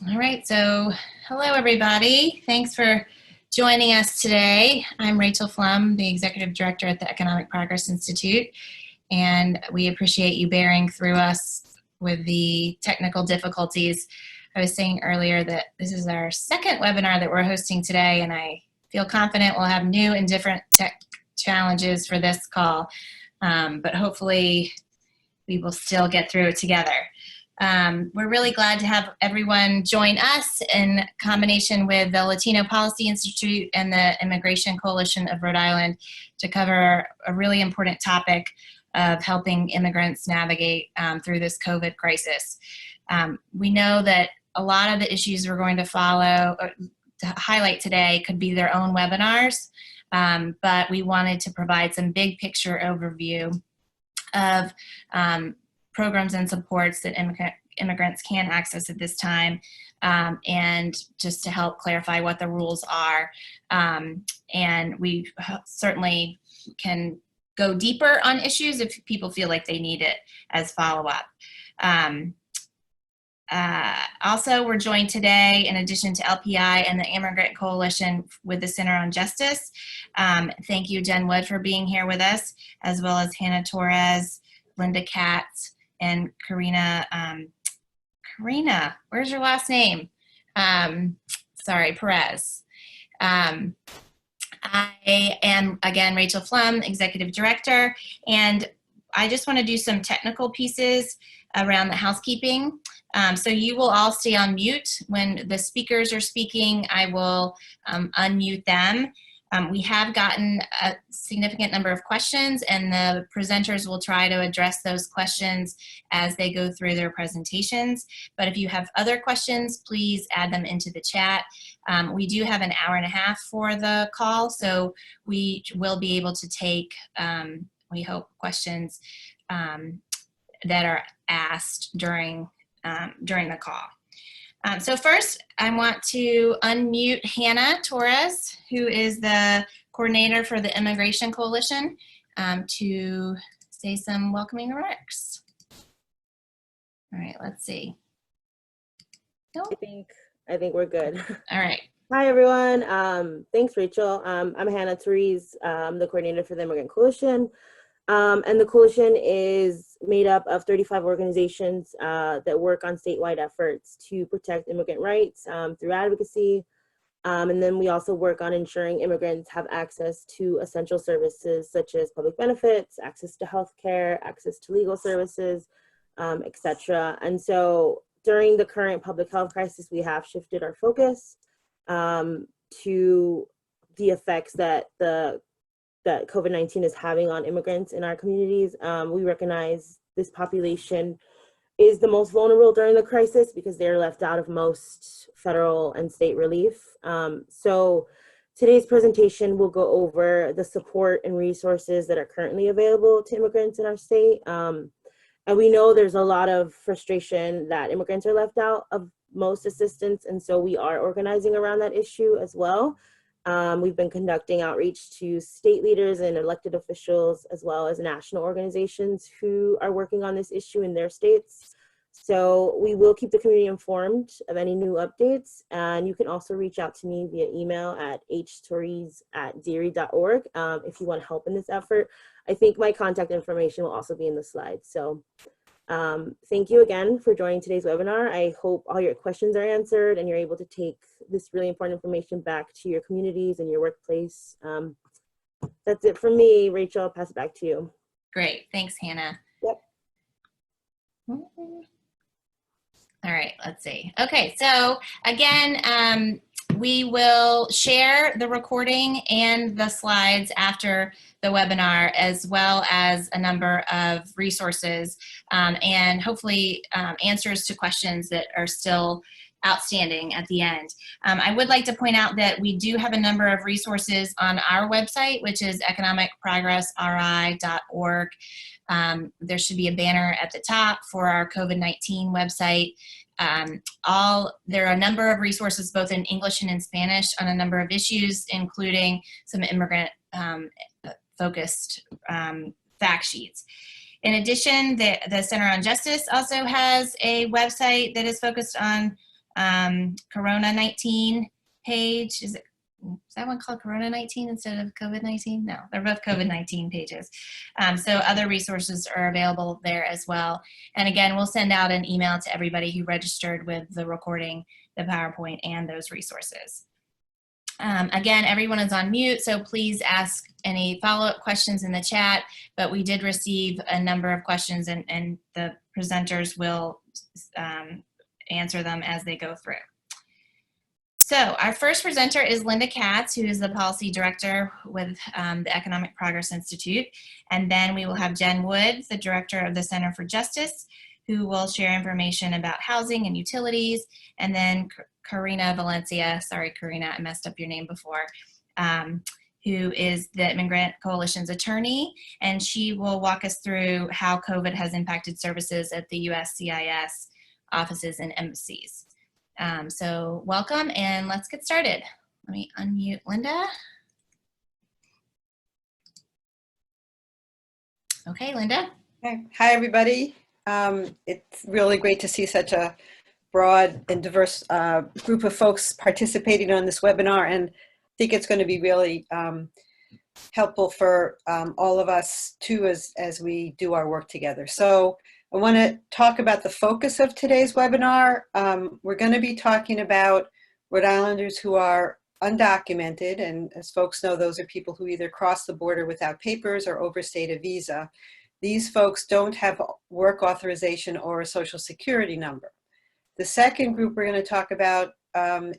All right, so hello everybody. Thanks for joining us today. I'm Rachel Flum, the Executive Director at the Economic Progress Institute, and we appreciate you bearing through us with the technical difficulties. I was saying earlier that this is our second webinar that we're hosting today, and I feel confident we'll have new and different tech challenges for this call, but hopefully we will still get through it together. We're really glad to have everyone join us in combination with the Latino Policy Institute and the Immigration Coalition of Rhode Island to cover a really important topic of helping immigrants navigate through this COVID crisis. We know that a lot of the issues we're going to follow or to highlight today could be their own webinars, but we wanted to provide some big picture overview of programs and supports that immigrants can access at this time, and just to help clarify what the rules are. And we certainly can go deeper on issues if people feel like they need it as follow-up. Also, we're joined today, in addition to LPI and the Immigrant Coalition, with the Center on Justice. Thank you, Jen Wood, for being here with us, as well as Hannah Torres, Linda Katz, and Karina, where's your last name? Sorry, Perez. I am, again, Rachel Flum, Executive Director, and I just want to do some technical pieces around the housekeeping. So you will all stay on mute. When the speakers are speaking, I will unmute them. We have gotten a significant number of questions, and the presenters will try to address those questions as they go through their presentations. But if you have other questions, please add them into the chat. We do have an hour and a half for the call, so we will be able to take, we hope, questions that are asked during the call. So first, I want to unmute Hannah Torres, who is the coordinator for the Immigration Coalition, to say some welcoming remarks. All right, let's see. Nope. I think we're good. All right. Hi, everyone. Thanks, Rachel. I'm Hannah Torres, the coordinator for the Immigrant Coalition. And the coalition is made up of 35 organizations that work on statewide efforts to protect immigrant rights through advocacy. And then we also work on ensuring immigrants have access to essential services such as public benefits, access to healthcare, access to legal services, etc. And so during the current public health crisis, we have shifted our focus to the effects that COVID-19 is having on immigrants in our communities. We recognize this population is the most vulnerable during the crisis because they're left out of most federal and state relief. So today's presentation will go over the support and resources that are currently available to immigrants in our state. And we know there's a lot of frustration that immigrants are left out of most assistance, and so we are organizing around that issue as well. We've been conducting outreach to state leaders and elected officials, as well as national organizations who are working on this issue in their states. So we will keep the community informed of any new updates, and you can also reach out to me via email at htorres@deary.org if you want help in this effort. I think my contact information will also be in the slides. So thank you again for joining today's webinar. I hope all your questions are answered and you're able to take this really important information back to your communities and your workplace. That's it from me. Rachel, I'll pass it back to you. Great. Thanks, Hannah. Yep. All right, let's see. Okay, so again, we will share the recording and the slides after the webinar, as well as a number of resources and hopefully answers to questions that are still outstanding at the end. I would like to point out that we do have a number of resources on our website, which is economicprogressri.org. There should be a banner at the top for our COVID-19 website. There are a number of resources both in English and in Spanish on a number of issues, including some immigrant focused fact sheets. In addition, the Center on Justice also has a website that is focused on Corona-19 page. Is that one called Corona-19 instead of COVID-19? No, they're both COVID-19 pages. So other resources are available there as well. And again, we'll send out an email to everybody who registered with the recording, the PowerPoint, and those resources. Again, everyone is on mute, so please ask any follow-up questions in the chat, but we did receive a number of questions and the presenters will answer them as they go through. So our first presenter is Linda Katz, who is the Policy Director with the Economic Progress Institute. And then we will have Jen Woods, the Director of the Center for Justice, who will share information about housing and utilities. And then Karina Valencia, sorry Karina, I messed up your name before, who is the Immigrant Coalition's attorney. And she will walk us through how COVID has impacted services at the USCIS offices and embassies. So welcome, and let's get started. Let me unmute Linda. Okay, Linda. Okay. Hi, everybody. It's really great to see such a broad and diverse group of folks participating on this webinar, and I think it's going to be really helpful for all of us too as we do our work together. So I want to talk about the focus of today's webinar. We're going to be talking about Rhode Islanders who are undocumented, and as folks know, those are people who either cross the border without papers or overstayed a visa. These folks don't have work authorization or a social security number. The second group we're going to talk about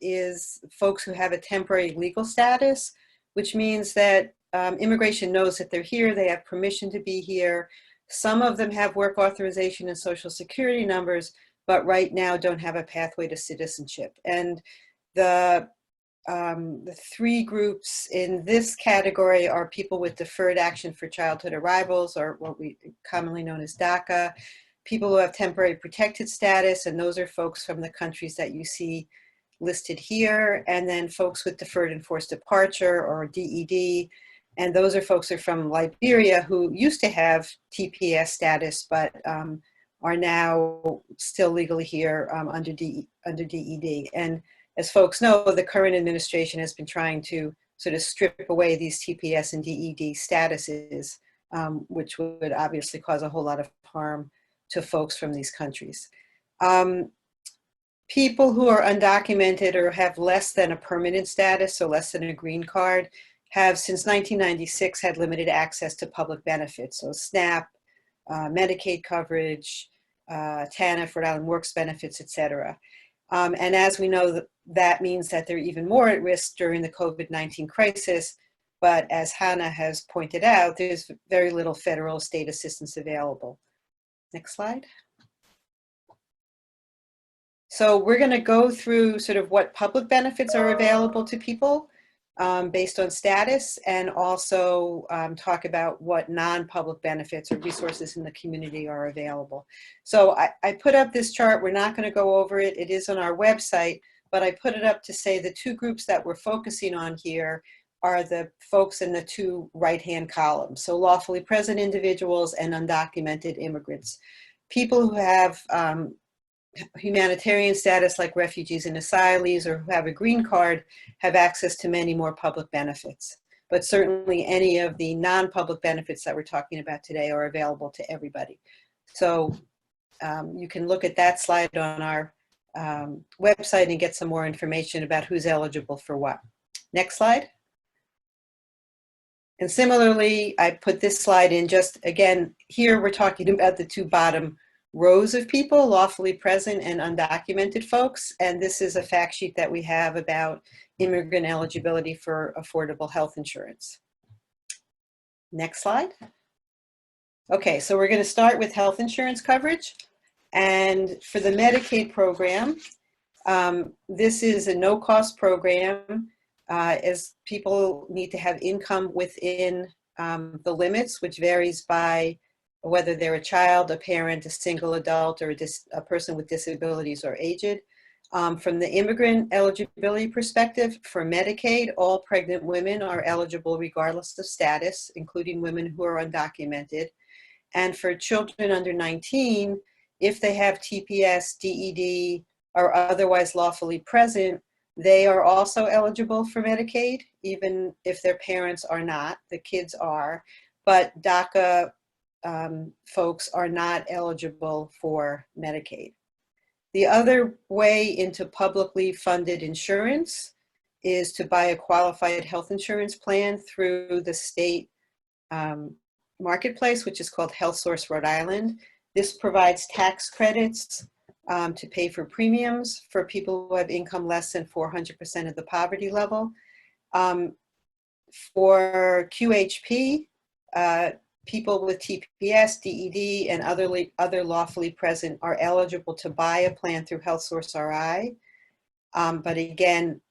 is folks who have a temporary legal status, which means that immigration knows that they're here, they have permission to be here. Some of them have work authorization and social security numbers, but right now don't have a pathway to citizenship. And the three groups in this category are people with deferred action for childhood arrivals, or what we commonly known as DACA, people who have temporary protected status, and those are folks from the countries that you see listed here, and then folks with deferred enforced departure, or DED, and those are folks who are from Liberia who used to have TPS status, but are now still legally here under DED. And as folks know, the current administration has been trying to sort of strip away these TPS and DED statuses, which would obviously cause a whole lot of harm to folks from these countries. People who are undocumented or have less than a permanent status, so less than a green card, have since 1996 had limited access to public benefits, so SNAP, Medicaid coverage, TANF, Rhode Island Works benefits, etc. And as we know, that means that they're even more at risk during the COVID-19 crisis. But as Hannah has pointed out, there's very little federal state assistance available. Next slide. So we're going to go through sort of what public benefits are available to people based on status, and also talk about what non-public benefits or resources in the community are available. So I put up this chart. We're not going to go over it. It is on our website, but I put it up to say the two groups that we're focusing on here are the folks in the two right-hand columns. So lawfully present individuals and undocumented immigrants. People who have humanitarian status like refugees and asylees, or who have a green card, have access to many more public benefits. But certainly any of the non-public benefits that we're talking about today are available to everybody. So you can look at that slide on our website and get some more information about who's eligible for what. Next slide. And similarly, I put this slide in just, again, here we're talking about the two bottom rows of people, lawfully present and undocumented folks. And this is a fact sheet that we have about immigrant eligibility for affordable health insurance. Next slide. Okay, so we're going to start with health insurance coverage. And for the Medicaid program, this is a no-cost program, as people need to have income within the limits, which varies by whether they're a child, a parent, a single adult, or a person with disabilities or aged. From the immigrant eligibility perspective, for Medicaid, all pregnant women are eligible regardless of status, including women who are undocumented. And for children under 19, if they have TPS, DED, are otherwise lawfully present, they are also eligible for Medicaid, even if their parents are not. The kids are, but DACA folks are not eligible for Medicaid. The other way into publicly funded insurance is to buy a qualified health insurance plan through the state marketplace, which is called HealthSource Rhode Island. This provides tax credits to pay for premiums for people who have income less than 400% of the poverty level. For QHP, people with TPS, DED, and other lawfully present are eligible to buy a plan through HealthSource RI. But again,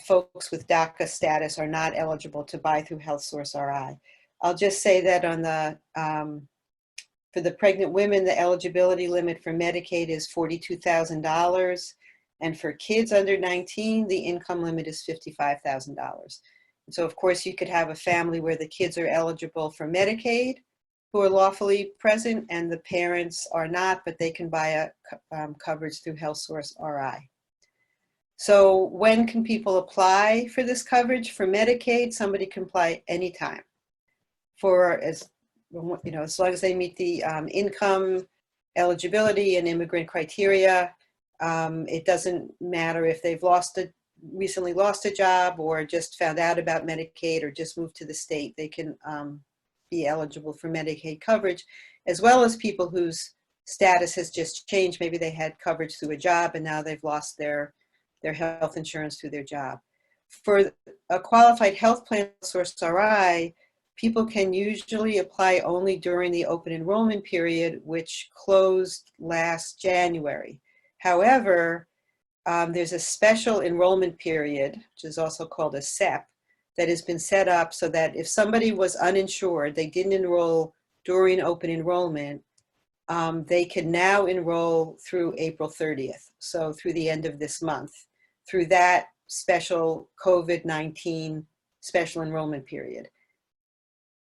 folks with DACA status are not eligible to buy through HealthSource RI. I'll just say that on the for the pregnant women, the eligibility limit for Medicaid is $42,000. And for kids under 19, the income limit is $55,000. So of course you could have a family where the kids are eligible for Medicaid who are lawfully present and the parents are not, but they can buy a coverage through HealthSource RI. So when can people apply for this coverage? For Medicaid, somebody can apply anytime. For as long as they meet the income eligibility and immigrant criteria, it doesn't matter if they've recently lost a job or just found out about Medicaid or just moved to the state. They can be eligible for Medicaid coverage, as well as people whose status has just changed. Maybe they had coverage through a job and now they've lost their health insurance through their job. For a qualified health plan source RI, people can usually apply only during the open enrollment period, which closed last January. However, there's a special enrollment period, which is also called a SEP, that has been set up so that if somebody was uninsured, they didn't enroll during open enrollment, they can now enroll through April 30th, so through the end of this month, through that special COVID-19 special enrollment period.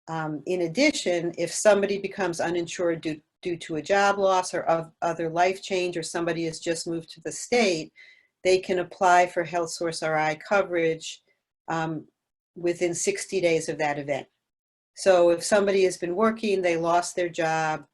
In addition, if somebody becomes uninsured due to a job loss or other life change, or somebody has just moved to the state, they can apply for HealthSource RI coverage within 60 days of that event. So if somebody has been working, they lost their job,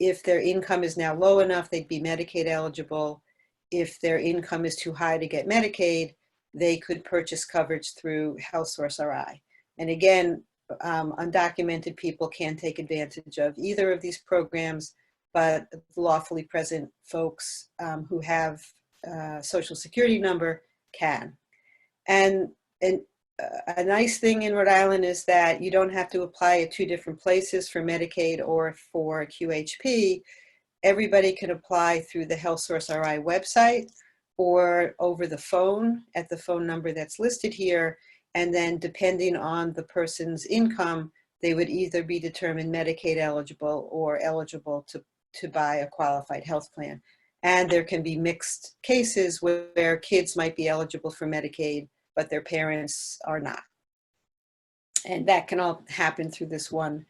if their income is now low enough, they'd be Medicaid eligible. If their income is too high to get Medicaid, they could purchase coverage through HealthSource RI. And again, undocumented people can take advantage of either of these programs, but lawfully present folks who have a Social Security number can. And a nice thing in Rhode Island is that you don't have to apply at two different places for Medicaid or for QHP. Everybody can apply through the HealthSource RI website or over the phone at the phone number that's listed here. And then depending on the person's income, they would either be determined Medicaid eligible or eligible to buy a qualified health plan. And there can be mixed cases where kids might be eligible for Medicaid, but their parents are not. And that can all happen through this one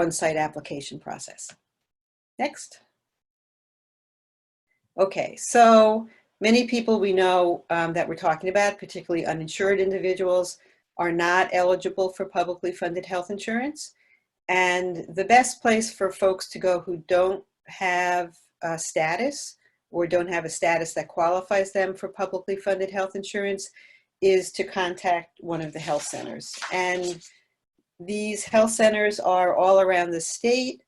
site application process. Next. Okay, so many people we know that we're talking about, particularly uninsured individuals, are not eligible for publicly funded health insurance. And the best place for folks to go who don't have a status or don't have a status that qualifies them for publicly funded health insurance is to contact one of the health centers. And these health centers are all around the state.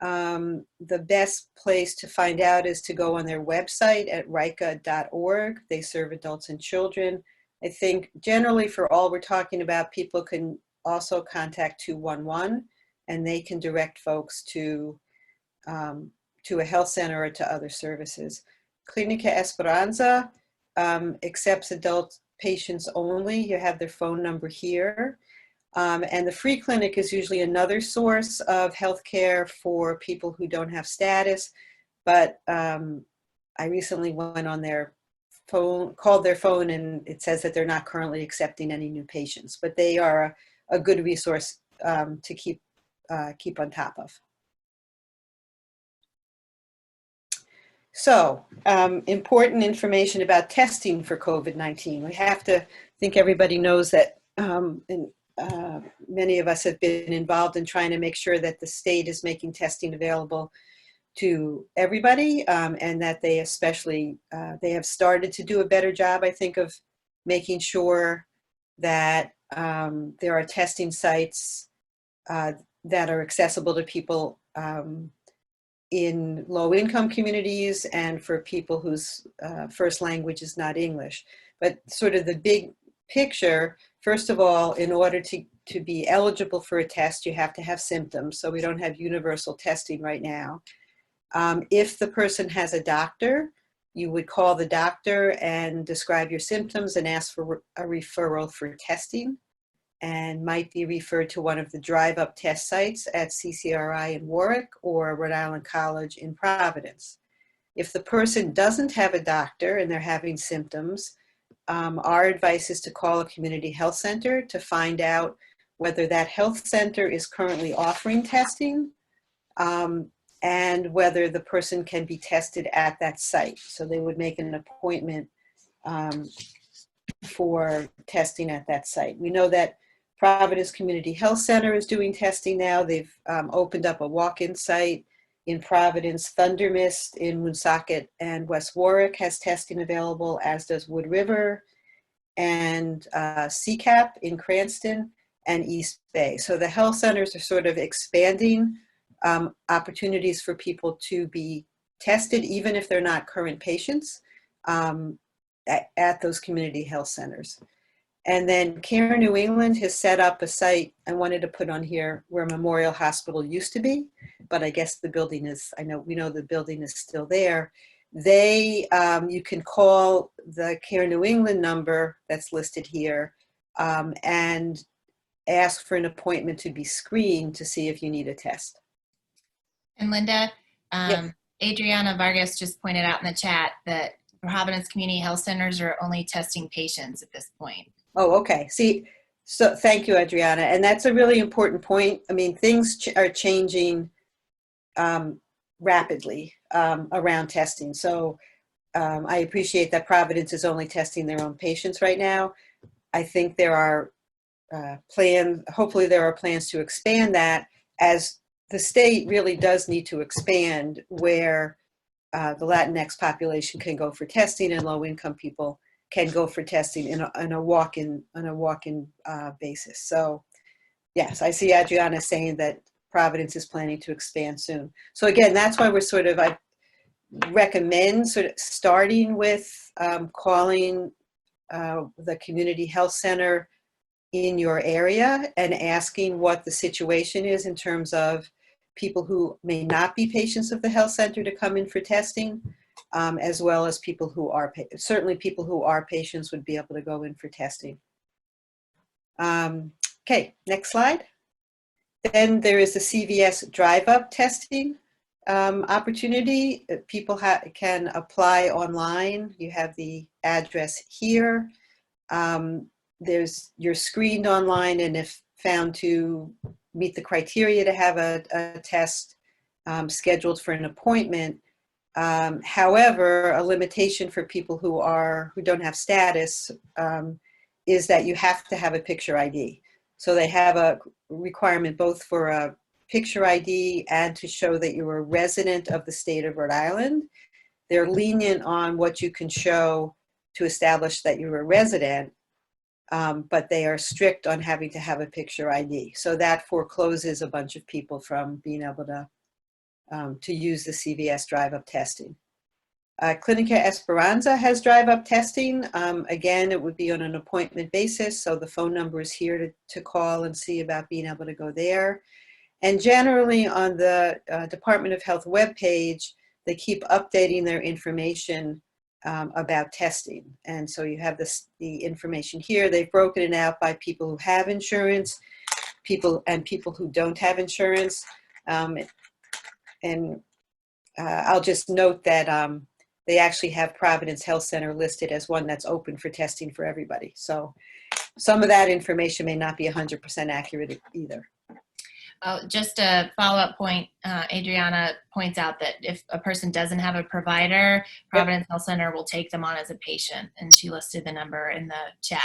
The best place to find out is to go on their website at rica.org. They serve adults and children. I think generally for all we're talking about, people can also contact 211 and they can direct folks to a health center or to other services. Clinica Esperanza accepts adult patients only. You have their phone number here. And the free clinic is usually another source of healthcare for people who don't have status. But I recently went on their phone, called their phone, and it says that they're not currently accepting any new patients. But they are a good resource to keep on top of. So, important information about testing for COVID-19. We have to think everybody knows that, many of us have been involved in trying to make sure that the state is making testing available to everybody, and that they especially, they have started to do a better job, I think, of making sure that there are testing sites that are accessible to people in low-income communities and for people whose first language is not English. But sort of the big picture, first of all, in order to be eligible for a test, you have to have symptoms. So we don't have universal testing right now. If the person has a doctor, you would call the doctor and describe your symptoms and ask for a referral for testing, and might be referred to one of the drive-up test sites at CCRI in Warwick or Rhode Island College in Providence. If the person doesn't have a doctor and they're having symptoms, our advice is to call a community health center to find out whether that health center is currently offering testing, and whether the person can be tested at that site. So they would make an appointment for testing at that site. We know that Providence Community Health Center is doing testing now. They've opened up a walk-in site in Providence. Thunder Mist in Woonsocket and West Warwick has testing available, as does Wood River, and CCAP in Cranston and East Bay. So the health centers are sort of expanding opportunities for people to be tested, even if they're not current patients, at those community health centers. And then Care New England has set up a site I wanted to put on here where Memorial Hospital used to be, but I guess the building is, we know the building is still there. They, you can call the Care New England number that's listed here and ask for an appointment to be screened to see if you need a test. And Linda, Yes. Adriana Vargas just pointed out in the chat that Providence Community Health Centers are only testing patients at this point. Oh, okay. See, so thank you, Adriana. And that's a really important point. I mean, things are changing rapidly around testing. So I appreciate that Providence is only testing their own patients right now. I think there are hopefully there are plans to expand that, as the state really does need to expand where the Latinx population can go for testing and low-income people can go for testing in a walk-in basis. So yes, I see Adriana saying that Providence is planning to expand soon. So again, that's why I recommend sort of starting with calling the community health center in your area and asking what the situation is in terms of people who may not be patients of the health center to come in for testing, as well as people who are, certainly people who are patients would be able to go in for testing. Okay, next slide. Then there is the CVS drive-up testing opportunity. People can apply online. You have the address here. You're screened online, and if found to meet the criteria to have a test scheduled for an appointment. However, a limitation for people who don't have status is that you have to have a picture ID. So they have a requirement both for a picture ID and to show that you're a resident of the state of Rhode Island. They're lenient on what you can show to establish that you're a resident, but they are strict on having to have a picture ID. So that forecloses a bunch of people from being able to use the CVS drive-up testing. Clinica Esperanza has drive-up testing. Again, it would be on an appointment basis, so the phone number is here to call and see about being able to go there. And generally on the Department of Health webpage, they keep updating their information about testing. And so you have the information here. They've broken it out by people who have insurance, people who don't have insurance. I'll just note that they actually have Providence Health Center listed as one that's open for testing for everybody. So some of that information may not be 100% accurate either. Just a follow-up point, Adriana points out that if a person doesn't have a provider, Providence Health Center will take them on as a patient, and she listed the number in the chat.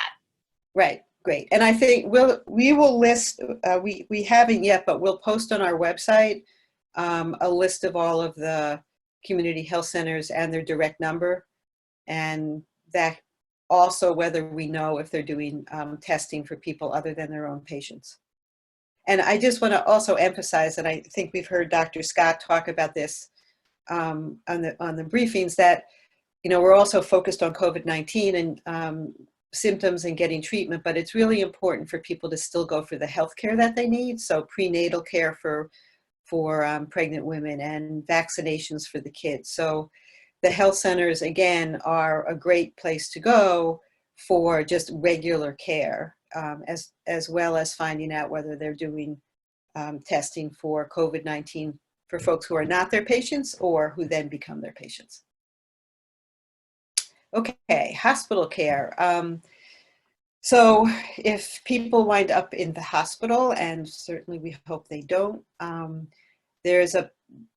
Right, great. And I think we will list, we haven't yet, but we'll post on our website a list of all of the community health centers and their direct number, and that also whether we know if they're doing testing for people other than their own patients. And I just want to also emphasize, and I think we've heard Dr. Scott talk about this on the briefings, that we're also focused on COVID-19 and symptoms and getting treatment, but it's really important for people to still go for the health care that they need. So prenatal care for pregnant women and vaccinations for the kids. So the health centers, again, are a great place to go for just regular care, as well as finding out whether they're doing testing for COVID-19 for folks who are not their patients or who then become their patients. Okay, hospital care. So if people wind up in the hospital, and certainly we hope they don't, there's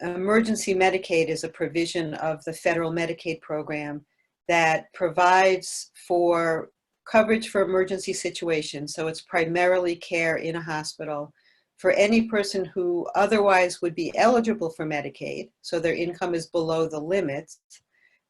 emergency Medicaid is a provision of the federal Medicaid program that provides for coverage for emergency situations. So it's primarily care in a hospital for any person who otherwise would be eligible for Medicaid. So their income is below the limits,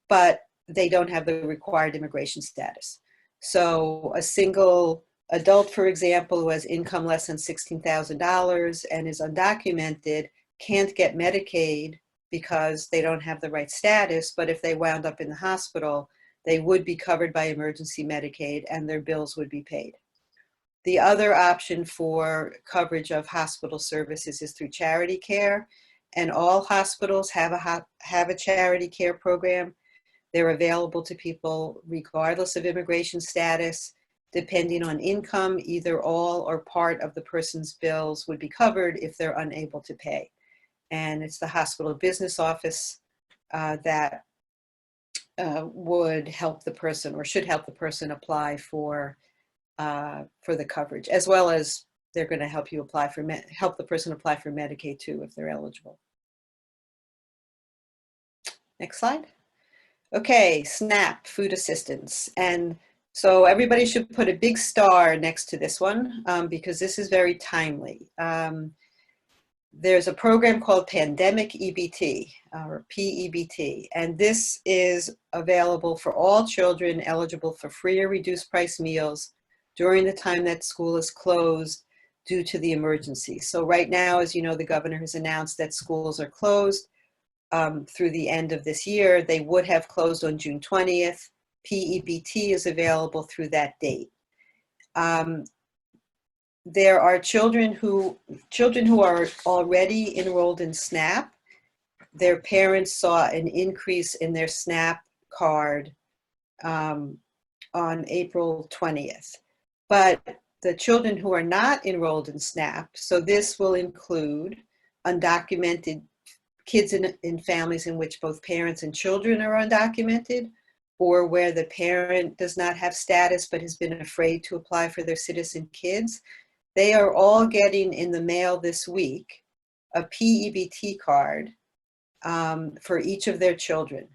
but they don't have the required immigration status. So a single adult, for example, who has income less than $16,000 and is undocumented can't get Medicaid because they don't have the right status, but if they wound up in the hospital, they would be covered by emergency Medicaid and their bills would be paid. The other option for coverage of hospital services is through charity care, and all hospitals have a charity care program. They're available to people regardless of immigration status. Depending on income, either all or part of the person's bills would be covered if they're unable to pay. And it's the hospital business office that would help the person, or should help the person, apply for the coverage, as well as they're going to help you help the person apply for Medicaid too if they're eligible. Next slide. Okay, SNAP, food assistance. And so everybody should put a big star next to this one because this is very timely. There's a program called Pandemic EBT, or PEBT, and this is available for all children eligible for free or reduced price meals during the time that school is closed due to the emergency. So right now, as you know, the governor has announced that schools are closed through the end of this year. They would have closed on June 20th. PEBT is available through that date. There are children who are already enrolled in SNAP. Their parents saw an increase in their SNAP card on April 20th. But the children who are not enrolled in SNAP, so this will include undocumented kids in families in which both parents and children are undocumented, or where the parent does not have status but has been afraid to apply for their citizen kids. They are all getting in the mail this week a PEBT card for each of their children.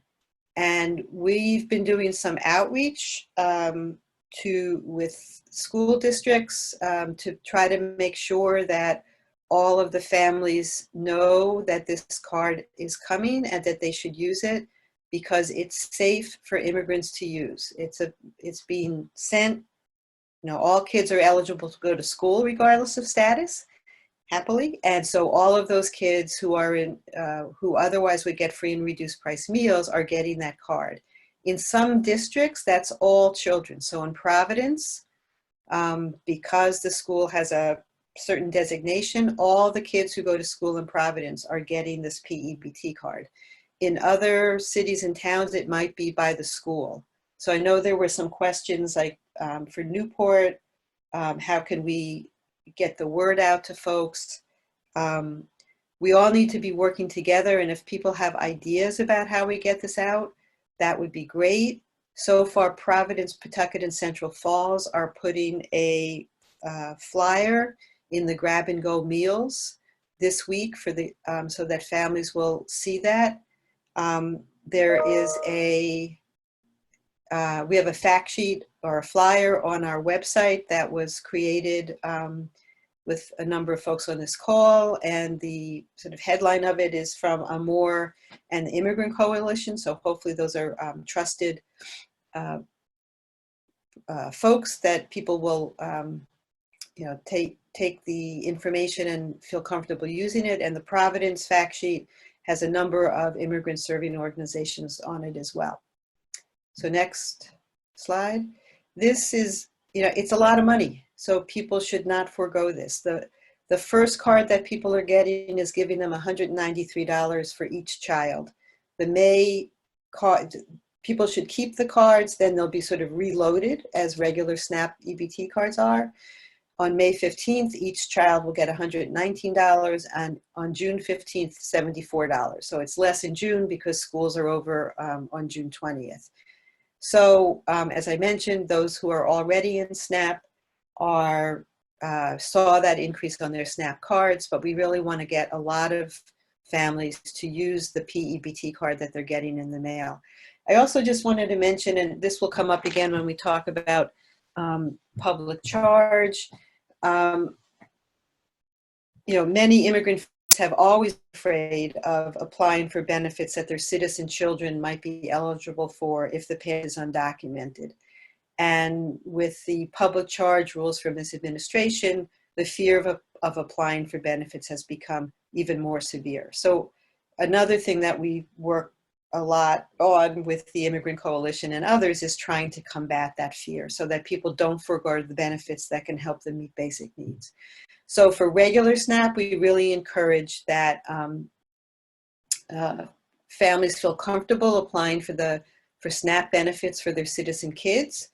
And we've been doing some outreach with school districts to try to make sure that all of the families know that this card is coming and that they should use it because it's safe for immigrants to use. It's being sent. All kids are eligible to go to school regardless of status, happily. And so all of those kids who otherwise would get free and reduced price meals are getting that card. In some districts, that's all children. So in Providence, because the school has a certain designation, all the kids who go to school in Providence are getting this PEBT card. In other cities and towns, it might be by the school. So I know there were some questions like for Newport, how can we get the word out to folks? We all need to be working together, and if people have ideas about how we get this out, that would be great. So far, Providence, Pawtucket, and Central Falls are putting a flyer in the grab and go meals this week for the so that families will see that. There is we have a fact sheet or a flyer on our website that was created with a number of folks on this call, and the sort of headline of it is from Amor and the Immigrant Coalition. So hopefully those are trusted folks that people will take the information and feel comfortable using it. And the Providence fact sheet has a number of immigrant serving organizations on it as well. So next slide. This is, it's a lot of money, so people should not forego this. The first card that people are getting is giving them $193 for each child. The May card, people should keep the cards, then they'll be sort of reloaded as regular SNAP EBT cards are. On May 15th, each child will get $119, and on June 15th, $74. So it's less in June because schools are over on June 20th. So as I mentioned, those who are already in SNAP saw that increase on their SNAP cards, but we really want to get a lot of families to use the PEBT card that they're getting in the mail. I also just wanted to mention, and this will come up again when we talk about public charge, many immigrants have always been afraid of applying for benefits that their citizen children might be eligible for if the parent is undocumented. And with the public charge rules from this administration, the fear of applying for benefits has become even more severe. So another thing that we work a lot on with the Immigrant Coalition and others is trying to combat that fear so that people don't forego the benefits that can help them meet basic needs. So for regular SNAP, we really encourage that families feel comfortable applying for SNAP benefits for their citizen kids.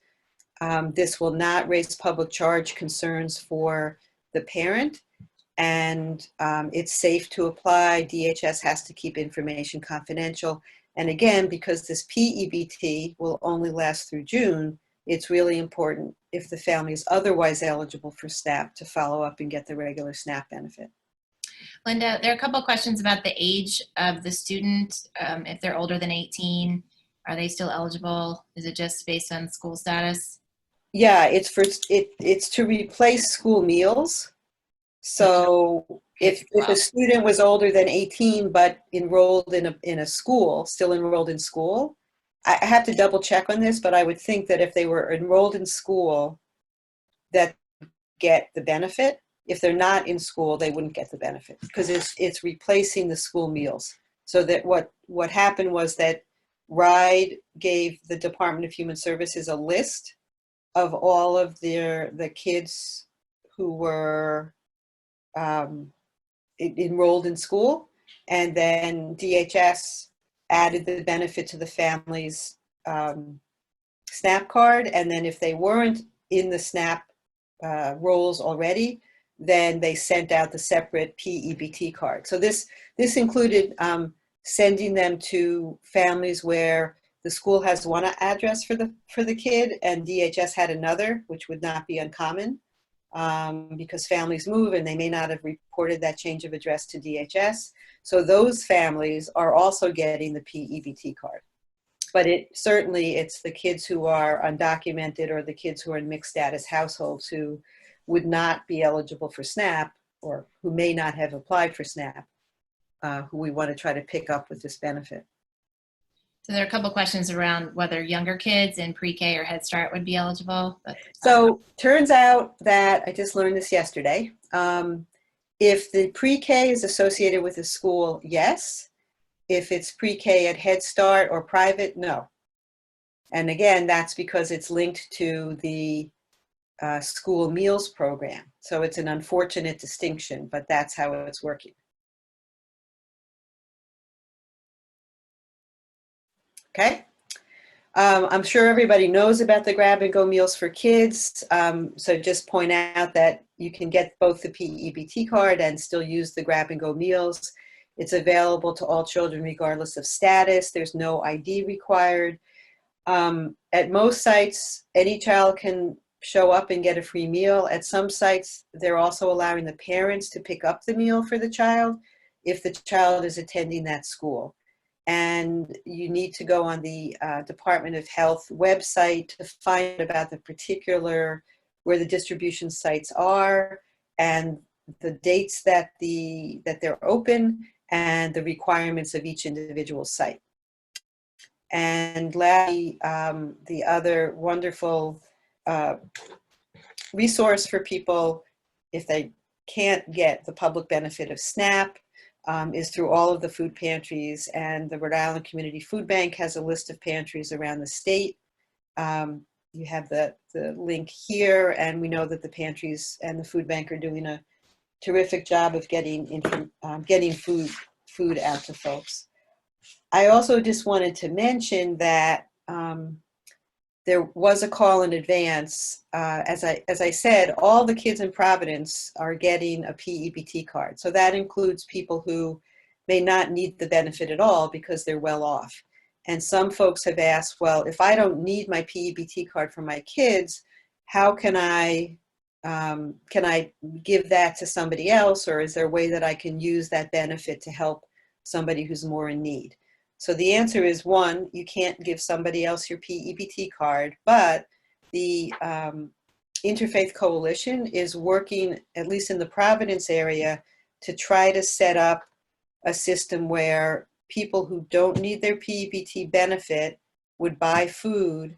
This will not raise public charge concerns for the parent, and it's safe to apply. DHS has to keep information confidential. And again, because this PEBT will only last through June, it's really important if the family is otherwise eligible for SNAP to follow up and get the regular SNAP benefit. Linda, there are a couple of questions about the age of the student. If they're older than 18, are they still eligible? Is it just based on school status? Yeah, it's to replace school meals. So if a student was older than 18 but enrolled in a school, still enrolled in school, I have to double check on this, but I would think that if they were enrolled in school, that get the benefit. If they're not in school, they wouldn't get the benefit because it's replacing the school meals. So that what happened was that RIDE gave the Department of Human Services a list of all of the kids who were enrolled in school, and then DHS added the benefit to the family's SNAP card, and then if they weren't in the SNAP rolls already, then they sent out the separate PEBT card. So this included sending them to families where the school has one address for the kid and DHS had another, which would not be uncommon because families move and they may not have reported that change of address to DHS. So those families are also getting the PEBT card. But it's the kids who are undocumented or the kids who are in mixed status households who would not be eligible for SNAP or who may not have applied for SNAP, who we want to try to pick up with this benefit. So there are a couple questions around whether younger kids in pre-K or Head Start would be eligible. But, so turns out that, I just learned this yesterday, if the pre-K is associated with a school, yes. If it's pre-K at Head Start or private, no. And again, that's because it's linked to the school meals program. So it's an unfortunate distinction, but that's how it's working. Okay. I'm sure everybody knows about the grab and go meals for kids. So just point out that you can get both the PEBT card and still use the grab and go meals. It's available to all children regardless of status. There's no ID required. At most sites, any child can show up and get a free meal. At some sites, they're also allowing the parents to pick up the meal for the child if the child is attending that school. And you need to go on the Department of Health website to find about the particular, where the distribution sites are and the dates that they're open and the requirements of each individual site. And lastly, the other wonderful resource for people, if they can't get the public benefit of SNAP, is through all of the food pantries, and the Rhode Island Community Food Bank has a list of pantries around the state. You have the link here, and we know that the pantries and the food bank are doing a terrific job of getting food out to folks. I also just wanted to mention that there was a call in advance. As I said, all the kids in Providence are getting a PEBT card. So that includes people who may not need the benefit at all because they're well off. And some folks have asked, well, if I don't need my PEBT card for my kids, how can I give that to somebody else? Or is there a way that I can use that benefit to help somebody who's more in need? So the answer is, one, you can't give somebody else your PEBT card, but the Interfaith Coalition is working, at least in the Providence area, to try to set up a system where people who don't need their PEBT benefit would buy food,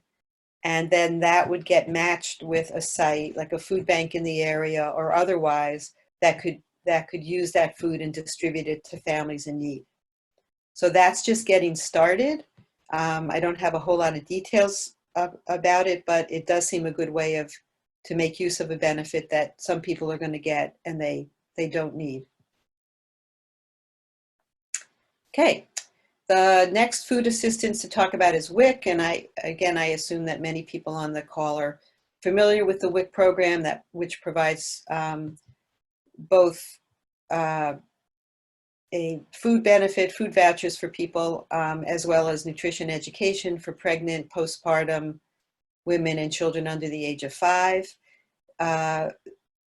and then that would get matched with a site like a food bank in the area or otherwise that could use that food and distribute it to families in need. So that's just getting started. I don't have a whole lot of details about it, but it does seem a good way to make use of a benefit that some people are going to get and they don't need. Okay, the next food assistance to talk about is WIC, and I assume that many people on the call are familiar with the WIC program, which provides both a food benefit, food vouchers for people, as well as nutrition education for pregnant, postpartum women and children under the age of 5.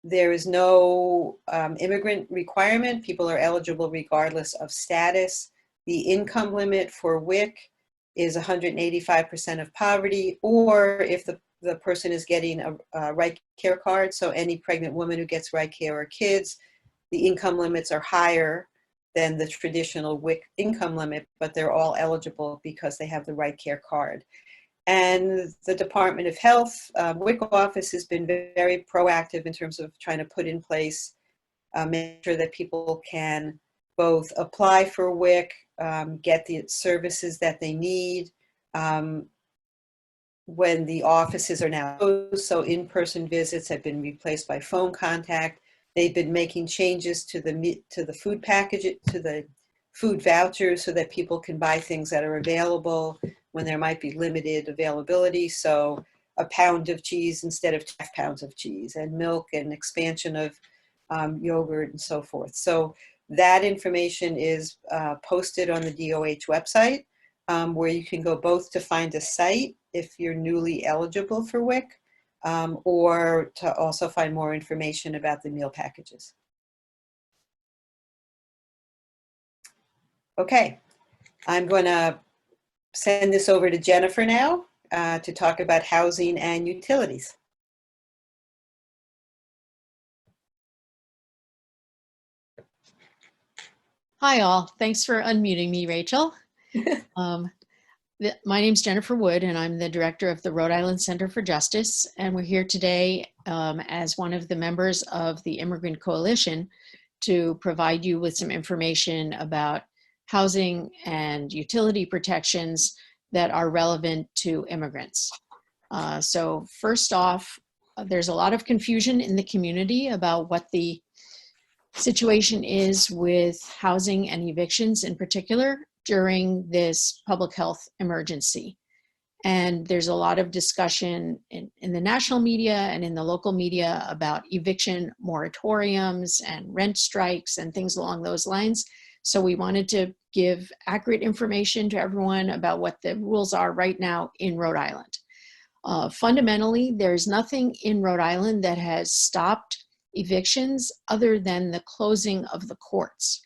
There is no immigrant requirement. People are eligible regardless of status. The income limit for WIC is 185% of poverty, or if the person is getting a right care card, so any pregnant woman who gets right care or kids, the income limits are higher than the traditional WIC income limit, but they're all eligible because they have the right care card. And the Department of Health WIC office has been very proactive in terms of trying to put in place, make sure that people can both apply for WIC, get the services that they need when the offices are now closed. So in-person visits have been replaced by phone contact. They've been making changes to the food package, to the food vouchers, so that people can buy things that are available when there might be limited availability. So a pound of cheese instead of 12 pounds of cheese, and milk, and expansion of yogurt and so forth. So that information is posted on the DOH website, where you can go both to find a site if you're newly eligible for WIC, or to also find more information about the meal packages. Okay, I'm going to send this over to Jennifer now to talk about housing and utilities. Hi all, thanks for unmuting me, Rachel. My name's Jennifer Wood, and I'm the director of the Rhode Island Center for Justice. And we're here today as one of the members of the Immigrant Coalition to provide you with some information about housing and utility protections that are relevant to immigrants. So first off, there's a lot of confusion in the community about what the situation is with housing and evictions in particular during this public health emergency. And there's a lot of discussion in the national media and in the local media about eviction moratoriums and rent strikes and things along those lines. So we wanted to give accurate information to everyone about what the rules are right now in Rhode Island. Fundamentally, there's nothing in Rhode Island that has stopped evictions other than the closing of the courts.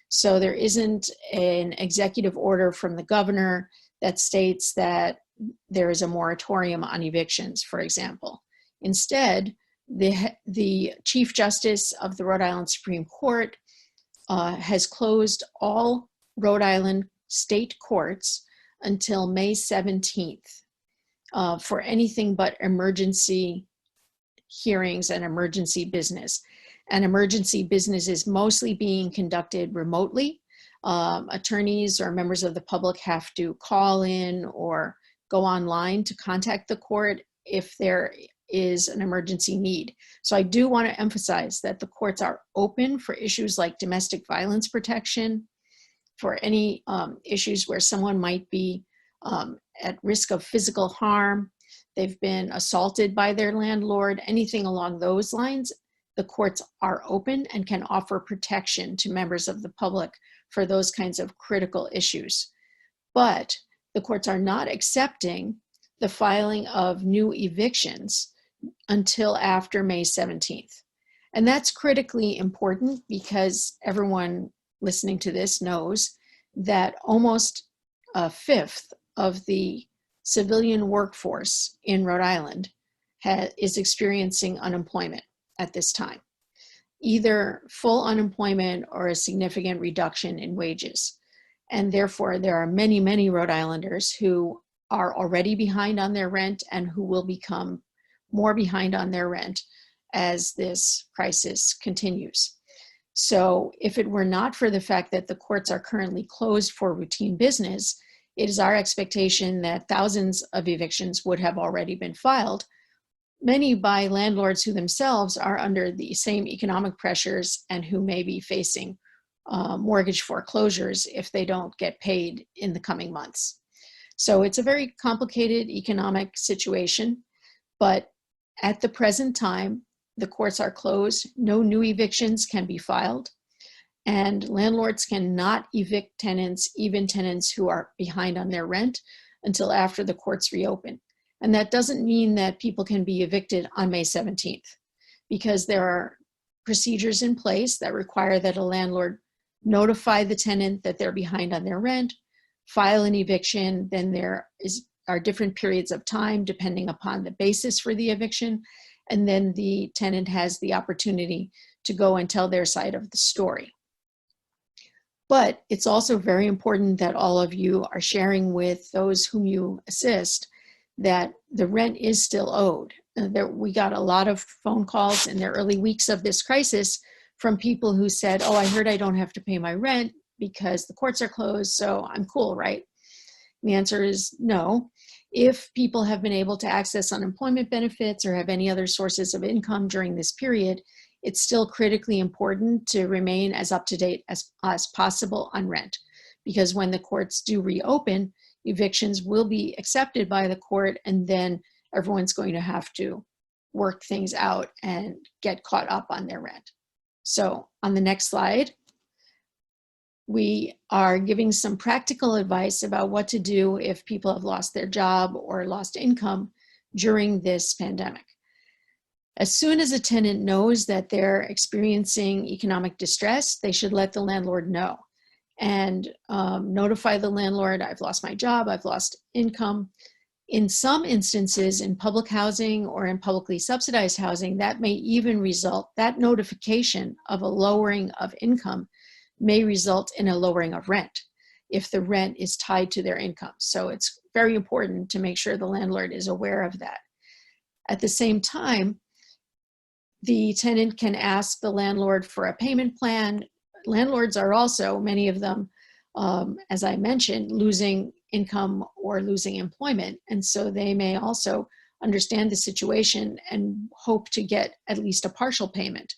So there isn't an executive order from the governor that states that there is a moratorium on evictions, for example. Instead, the Chief Justice of the Rhode Island Supreme Court has closed all Rhode Island state courts until May 17th for anything but emergency hearings and emergency business. And emergency business is mostly being conducted remotely. Attorneys or members of the public have to call in or go online to contact the court if there is an emergency need. So I do want to emphasize that the courts are open for issues like domestic violence protection, for any issues where someone might be at risk of physical harm, they've been assaulted by their landlord, anything along those lines. The courts are open and can offer protection to members of the public for those kinds of critical issues. But the courts are not accepting the filing of new evictions until after May 17th. And that's critically important because everyone listening to this knows that almost a fifth of the civilian workforce in Rhode Island is experiencing unemployment at this time, either full unemployment or a significant reduction in wages. And therefore, there are many, many Rhode Islanders who are already behind on their rent and who will become more behind on their rent as this crisis continues. So if it were not for the fact that the courts are currently closed for routine business, it is our expectation that thousands of evictions would have already been filed, many by landlords who themselves are under the same economic pressures and who may be facing mortgage foreclosures if they don't get paid in the coming months. So it's a very complicated economic situation, but at the present time, the courts are closed, no new evictions can be filed, and landlords cannot evict tenants, even tenants who are behind on their rent, until after the courts reopen. And that doesn't mean that people can be evicted on May 17th, because there are procedures in place that require that a landlord notify the tenant that they're behind on their rent, file an eviction, then there are different periods of time depending upon the basis for the eviction, and then the tenant has the opportunity to go and tell their side of the story. But it's also very important that all of you are sharing with those whom you assist that the rent is still owed. We got a lot of phone calls in the early weeks of this crisis from people who said, oh, I heard I don't have to pay my rent because the courts are closed, so I'm cool, right? And the answer is no. If people have been able to access unemployment benefits or have any other sources of income during this period, it's still critically important to remain as up to date as possible on rent. Because when the courts do reopen, evictions will be accepted by the court, and then everyone's going to have to work things out and get caught up on their rent. So on the next slide, we are giving some practical advice about what to do if people have lost their job or lost income during this pandemic. As soon as a tenant knows that they're experiencing economic distress, they should let the landlord know and notify the landlord, I've lost my job, I've lost income. In some instances, in public housing or in publicly subsidized housing, that may even result, that notification of a lowering of income may result in a lowering of rent if the rent is tied to their income. So it's very important to make sure the landlord is aware of that. At the same time, the tenant can ask the landlord for a payment plan. Landlords are also, many of them, as I mentioned, losing income or losing employment. And so they may also understand the situation and hope to get at least a partial payment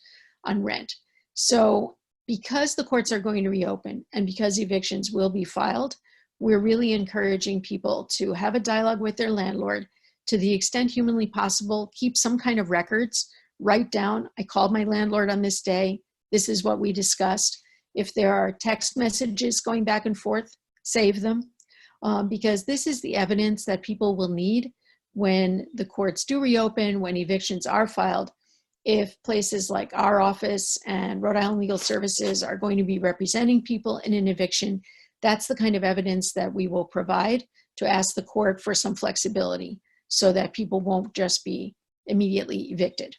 on rent. So because the courts are going to reopen and because evictions will be filed, we're really encouraging people to have a dialogue with their landlord to the extent humanly possible, keep some kind of records, write down, I called my landlord on this day, this is what we discussed. If there are text messages going back and forth, save them, because this is the evidence that people will need when the courts do reopen, when evictions are filed, if places like our office and Rhode Island Legal Services are going to be representing people in an eviction, that's the kind of evidence that we will provide to ask the court for some flexibility so that people won't just be immediately evicted.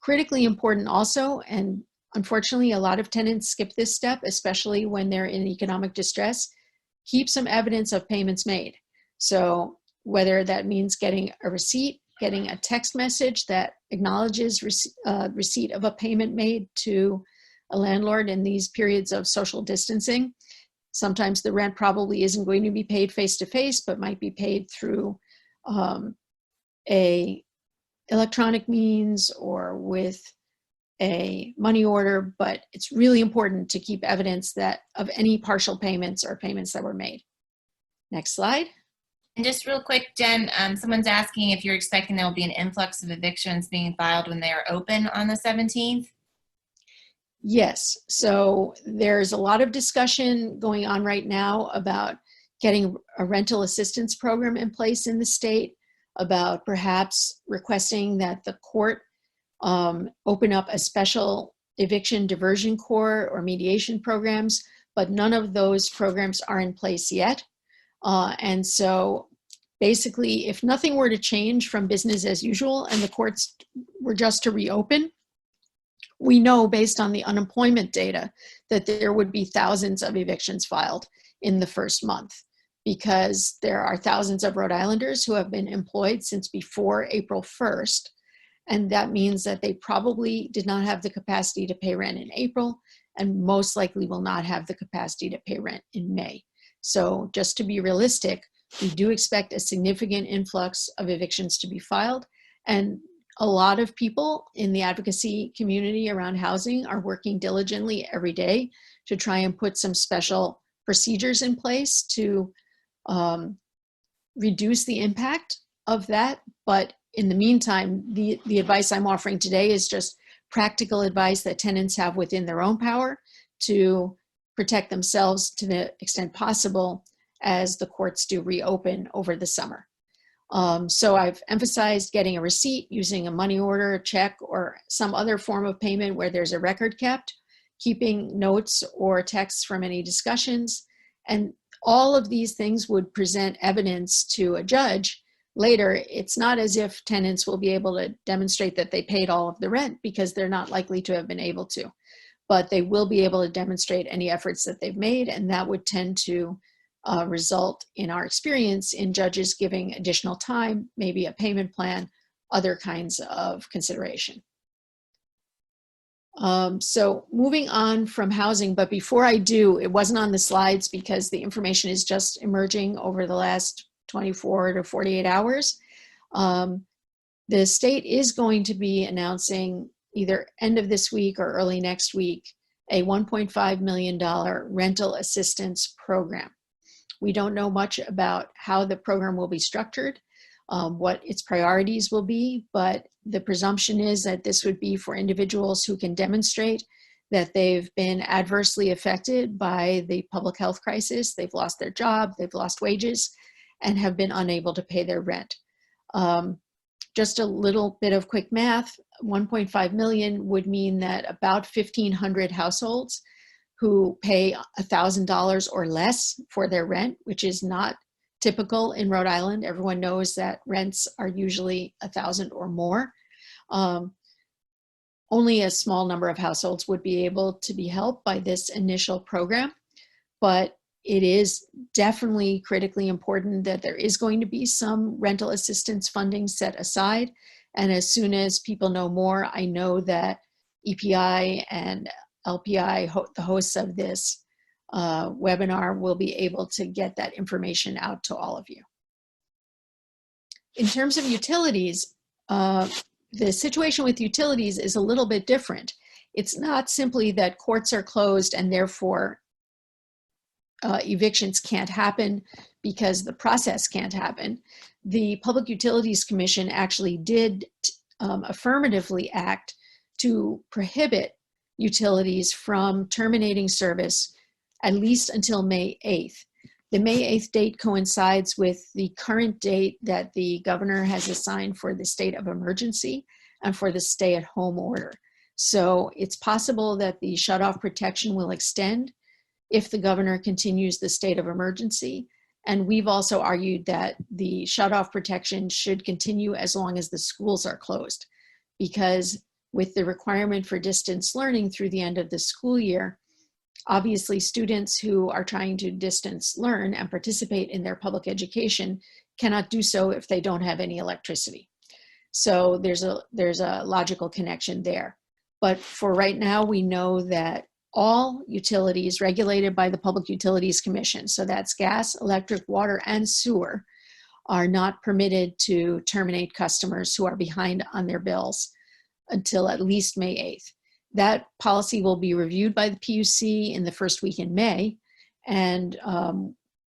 Critically important also, and unfortunately a lot of tenants skip this step, especially when they're in economic distress, keep some evidence of payments made. So whether that means getting a receipt, getting a text message that acknowledges receipt of a payment made to a landlord in these periods of social distancing. Sometimes the rent probably isn't going to be paid face-to-face, but might be paid through a electronic means or with a money order, but it's really important to keep evidence that of any partial payments or payments that were made. Next slide. And just real quick, Jen, someone's asking if you're expecting there will be an influx of evictions being filed when they are open on the 17th. Yes, so there's a lot of discussion going on right now about getting a rental assistance program in place in the state, about perhaps requesting that the court open up a special eviction diversion court or mediation programs, but none of those programs are in place yet. And so basically, if nothing were to change from business as usual and the courts were just to reopen, we know based on the unemployment data that there would be thousands of evictions filed in the first month, because there are thousands of Rhode Islanders who have been employed since before April 1st. And that means that they probably did not have the capacity to pay rent in April and most likely will not have the capacity to pay rent in May. So just to be realistic, we do expect a significant influx of evictions to be filed. And a lot of people in the advocacy community around housing are working diligently every day to try and put some special procedures in place to reduce the impact of that. But in the meantime, the advice I'm offering today is just practical advice that tenants have within their own power to protect themselves to the extent possible as the courts do reopen over the summer. So I've emphasized getting a receipt, using a money order, a check, or some other form of payment where there's a record kept, keeping notes or texts from any discussions. And all of these things would present evidence to a judge later. It's not as if tenants will be able to demonstrate that they paid all of the rent, because they're not likely to have been able to. But they will be able to demonstrate any efforts that they've made, and that would tend to result, in our experience, in judges giving additional time, maybe a payment plan, other kinds of consideration. So moving on from housing, but before I do, it wasn't on the slides because the information is just emerging over the last 24 to 48 hours. The state is going to be announcing either end of this week or early next week a $1.5 million rental assistance program. We don't know much about how the program will be structured, what its priorities will be, but the presumption is that this would be for individuals who can demonstrate that they've been adversely affected by the public health crisis. They've lost their job, they've lost wages, and have been unable to pay their rent. Just a little bit of quick math, 1.5 million would mean that about 1,500 households who pay $1,000 or less for their rent, which is not typical in Rhode Island. Everyone knows that rents are usually $1,000 or more. Only a small number of households would be able to be helped by this initial program, but it is definitely critically important that there is going to be some rental assistance funding set aside. And as soon as people know more, I know that EPI and LPI, the hosts of this webinar, will be able to get that information out to all of you. In terms of utilities, the situation with utilities is a little bit different. It's not simply that courts are closed and therefore evictions can't happen because the process can't happen. The Public Utilities Commission actually did affirmatively act to prohibit utilities from terminating service at least until May 8th. The May 8th date coincides with the current date that the governor has assigned for the state of emergency and for the stay-at-home order. So it's possible that the shutoff protection will extend if the governor continues the state of emergency. And we've also argued that the shutoff protection should continue as long as the schools are closed, because with the requirement for distance learning through the end of the school year, obviously students who are trying to distance learn and participate in their public education cannot do so if they don't have any electricity. So there's a logical connection there. But for right now, we know that all utilities regulated by the Public Utilities Commission, so that's gas, electric, water, and sewer, are not permitted to terminate customers who are behind on their bills until at least May 8th. That policy will be reviewed by the PUC in the first week in May, and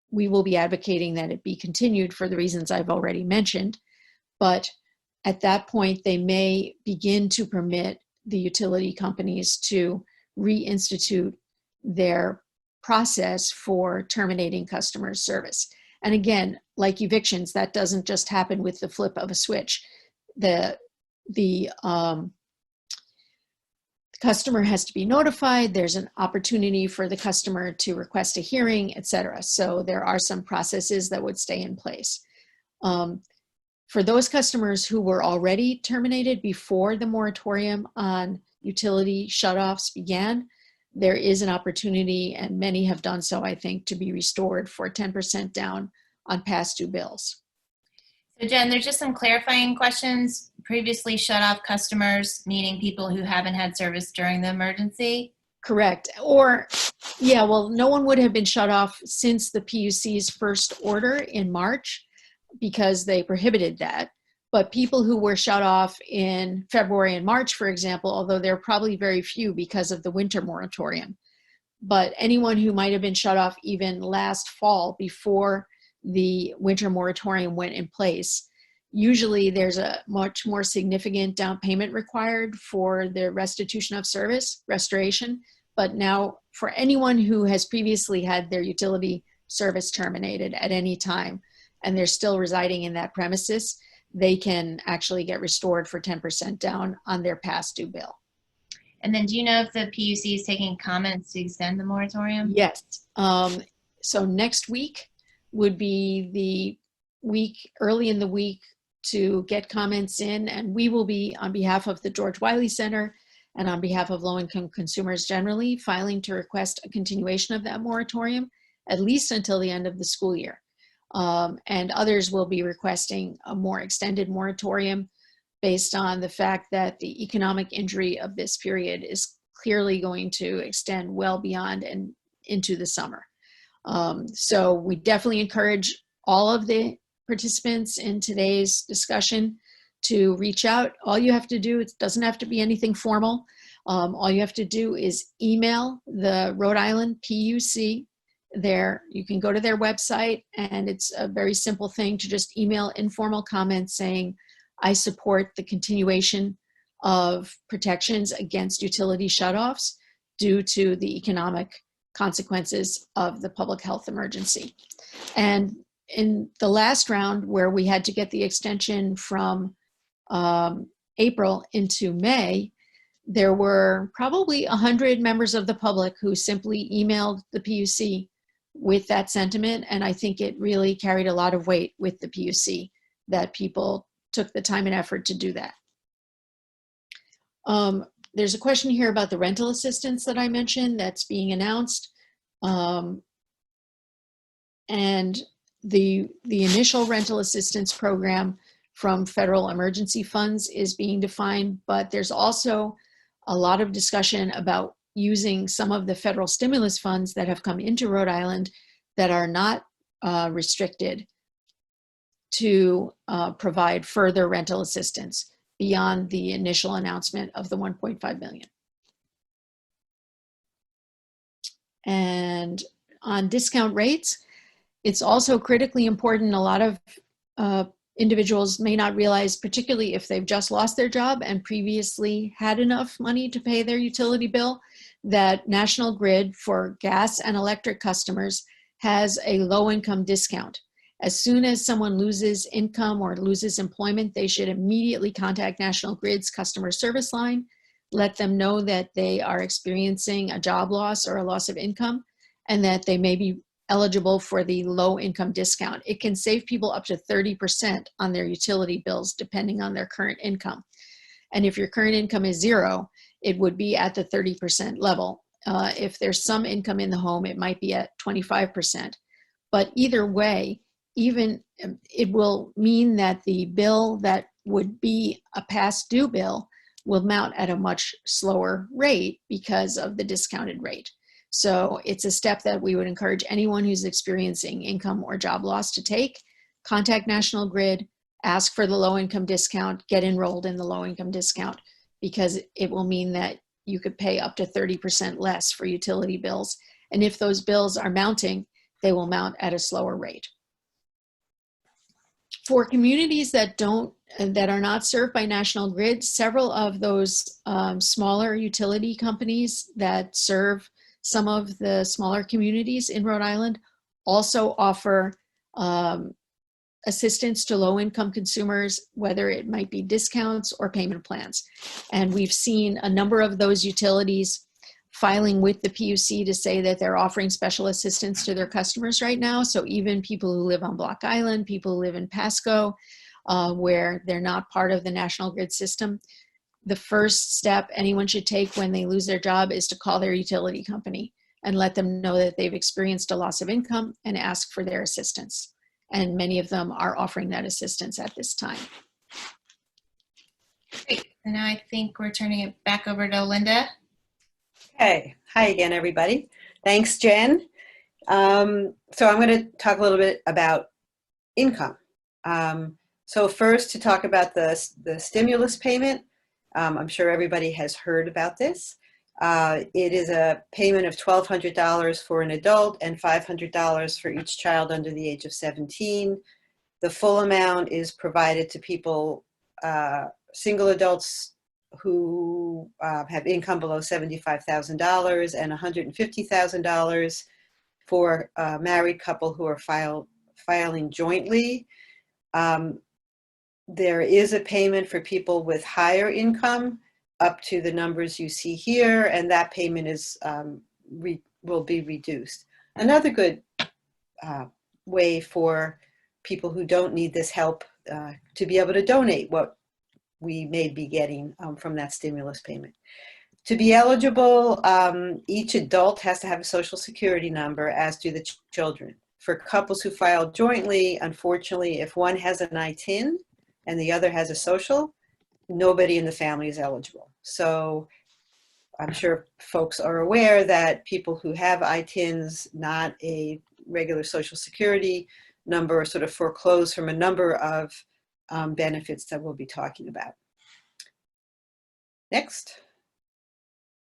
we will be advocating that it be continued for the reasons I've already mentioned. But at that point, they may begin to permit the utility companies to reinstitute their process for terminating customer service. And again, like evictions, that doesn't just happen with the flip of a switch. The customer has to be notified. There's an opportunity for the customer to request a hearing, etc. So there are some processes that would stay in place. For those customers who were already terminated before the moratorium on utility shutoffs began, there is an opportunity, and many have done so, I think, to be restored for 10% down on past due bills. So Jen, there's just some clarifying questions. Previously shut off customers, meaning people who haven't had service during the emergency? Correct. Or, yeah, well, no one would have been shut off since the PUC's first order in March because they prohibited that. But people who were shut off in February and March, for example, although there are probably very few because of the winter moratorium, but anyone who might have been shut off even last fall before the winter moratorium went in place, usually there's a much more significant down payment required for the restitution of service, restoration. But now for anyone who has previously had their utility service terminated at any time, and they're still residing in that premises, they can actually get restored for 10% down on their past due bill. And then do you know if the PUC is taking comments to extend the moratorium? Yes. So next week would be the week, early in the week, to get comments in, and we will be, on behalf of the George Wiley Center and on behalf of low-income consumers generally, filing to request a continuation of that moratorium, at least until the end of the school year. And others will be requesting a more extended moratorium based on the fact that the economic injury of this period is clearly going to extend well beyond and into the summer. So we definitely encourage all of the participants in today's discussion to reach out. All you have to do, it doesn't have to be anything formal. All you have to do is email the Rhode Island PUC. There, you can go to their website, and it's a very simple thing to just email informal comments saying, I support the continuation of protections against utility shutoffs due to the economic consequences of the public health emergency. And in the last round, where we had to get the extension from April into May, there were probably 100 members of the public who simply emailed the PUC with that sentiment, and I think it really carried a lot of weight with the PUC that people took the time and effort to do that. There's a question here about the rental assistance that I mentioned that's being announced. And the initial rental assistance program from federal emergency funds is being defined, but there's also a lot of discussion about using some of the federal stimulus funds that have come into Rhode Island that are not restricted to provide further rental assistance beyond the initial announcement of the 1.5 million. And on discount rates, it's also critically important. A lot of individuals may not realize, particularly if they've just lost their job and previously had enough money to pay their utility bill, that National Grid for gas and electric customers has a low income discount. As soon as someone loses income or loses employment, they should immediately contact National Grid's customer service line, let them know that they are experiencing a job loss or a loss of income, and that they may be eligible for the low income discount. It can save people up to 30% on their utility bills, depending on their current income. And if your current income is zero, it would be at the 30% level. If there's some income in the home, it might be at 25%. But either way, even it will mean that the bill that would be a past due bill will mount at a much slower rate because of the discounted rate. So it's a step that we would encourage anyone who's experiencing income or job loss to take. Contact National Grid, ask for the low income discount, get enrolled in the low income discount, because it will mean that you could pay up to 30% less for utility bills. And if those bills are mounting, they will mount at a slower rate. For communities that are not served by National Grid, several of those smaller utility companies that serve some of the smaller communities in Rhode Island also offer assistance to low-income consumers, whether it might be discounts or payment plans. And we've seen a number of those utilities filing with the PUC to say that they're offering special assistance to their customers right now. So even people who live on Block Island, people who live in Pasco, where they're not part of the National Grid system, the first step anyone should take when they lose their job is to call their utility company and let them know that they've experienced a loss of income and ask for their assistance. And many of them are offering that assistance at this time. Great. And now I think we're turning it back over to Linda. Okay. Hi again, everybody. Thanks, Jen. So I'm going to talk a little bit about income. So first, to talk about the stimulus payment. I'm sure everybody has heard about this. It is a payment of $1,200 for an adult and $500 for each child under the age of 17. The full amount is provided to people, single adults who have income below $75,000 and $150,000 for a married couple who are filing jointly. There is a payment for people with higher income up to the numbers you see here, and that payment is will be reduced. Another good way for people who don't need this help to be able to donate what we may be getting from that stimulus payment. To be eligible, each adult has to have a Social Security number, as do the children. For couples who file jointly, unfortunately, if one has an ITIN and the other has a social, nobody in the family is eligible. So I'm sure folks are aware that people who have ITINs, not a regular Social Security number, are sort of foreclosed from a number of benefits that we'll be talking about. Next.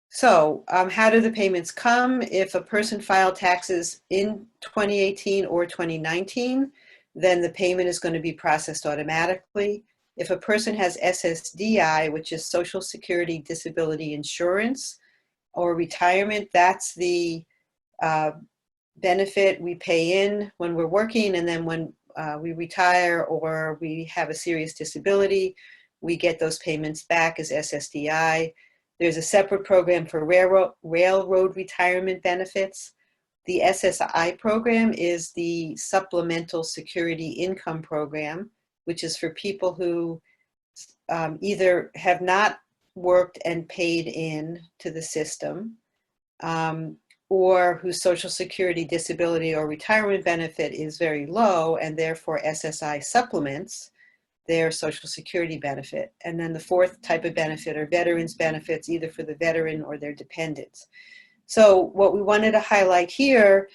So how do the payments come? If a person filed taxes in 2018 or 2019, then the payment is going to be processed automatically. If a person has SSDI, which is Social Security Disability Insurance, or retirement, that's the benefit we pay in when we're working, and then when we retire or we have a serious disability, we get those payments back as SSDI. There's a separate program for railroad retirement benefits. The SSI program is the Supplemental Security Income Program, which is for people who either have not worked and paid in to the system, or whose Social Security disability or retirement benefit is very low, and therefore SSI supplements their Social Security benefit. And then the fourth type of benefit are veterans benefits, either for the veteran or their dependents. So what we wanted to highlight here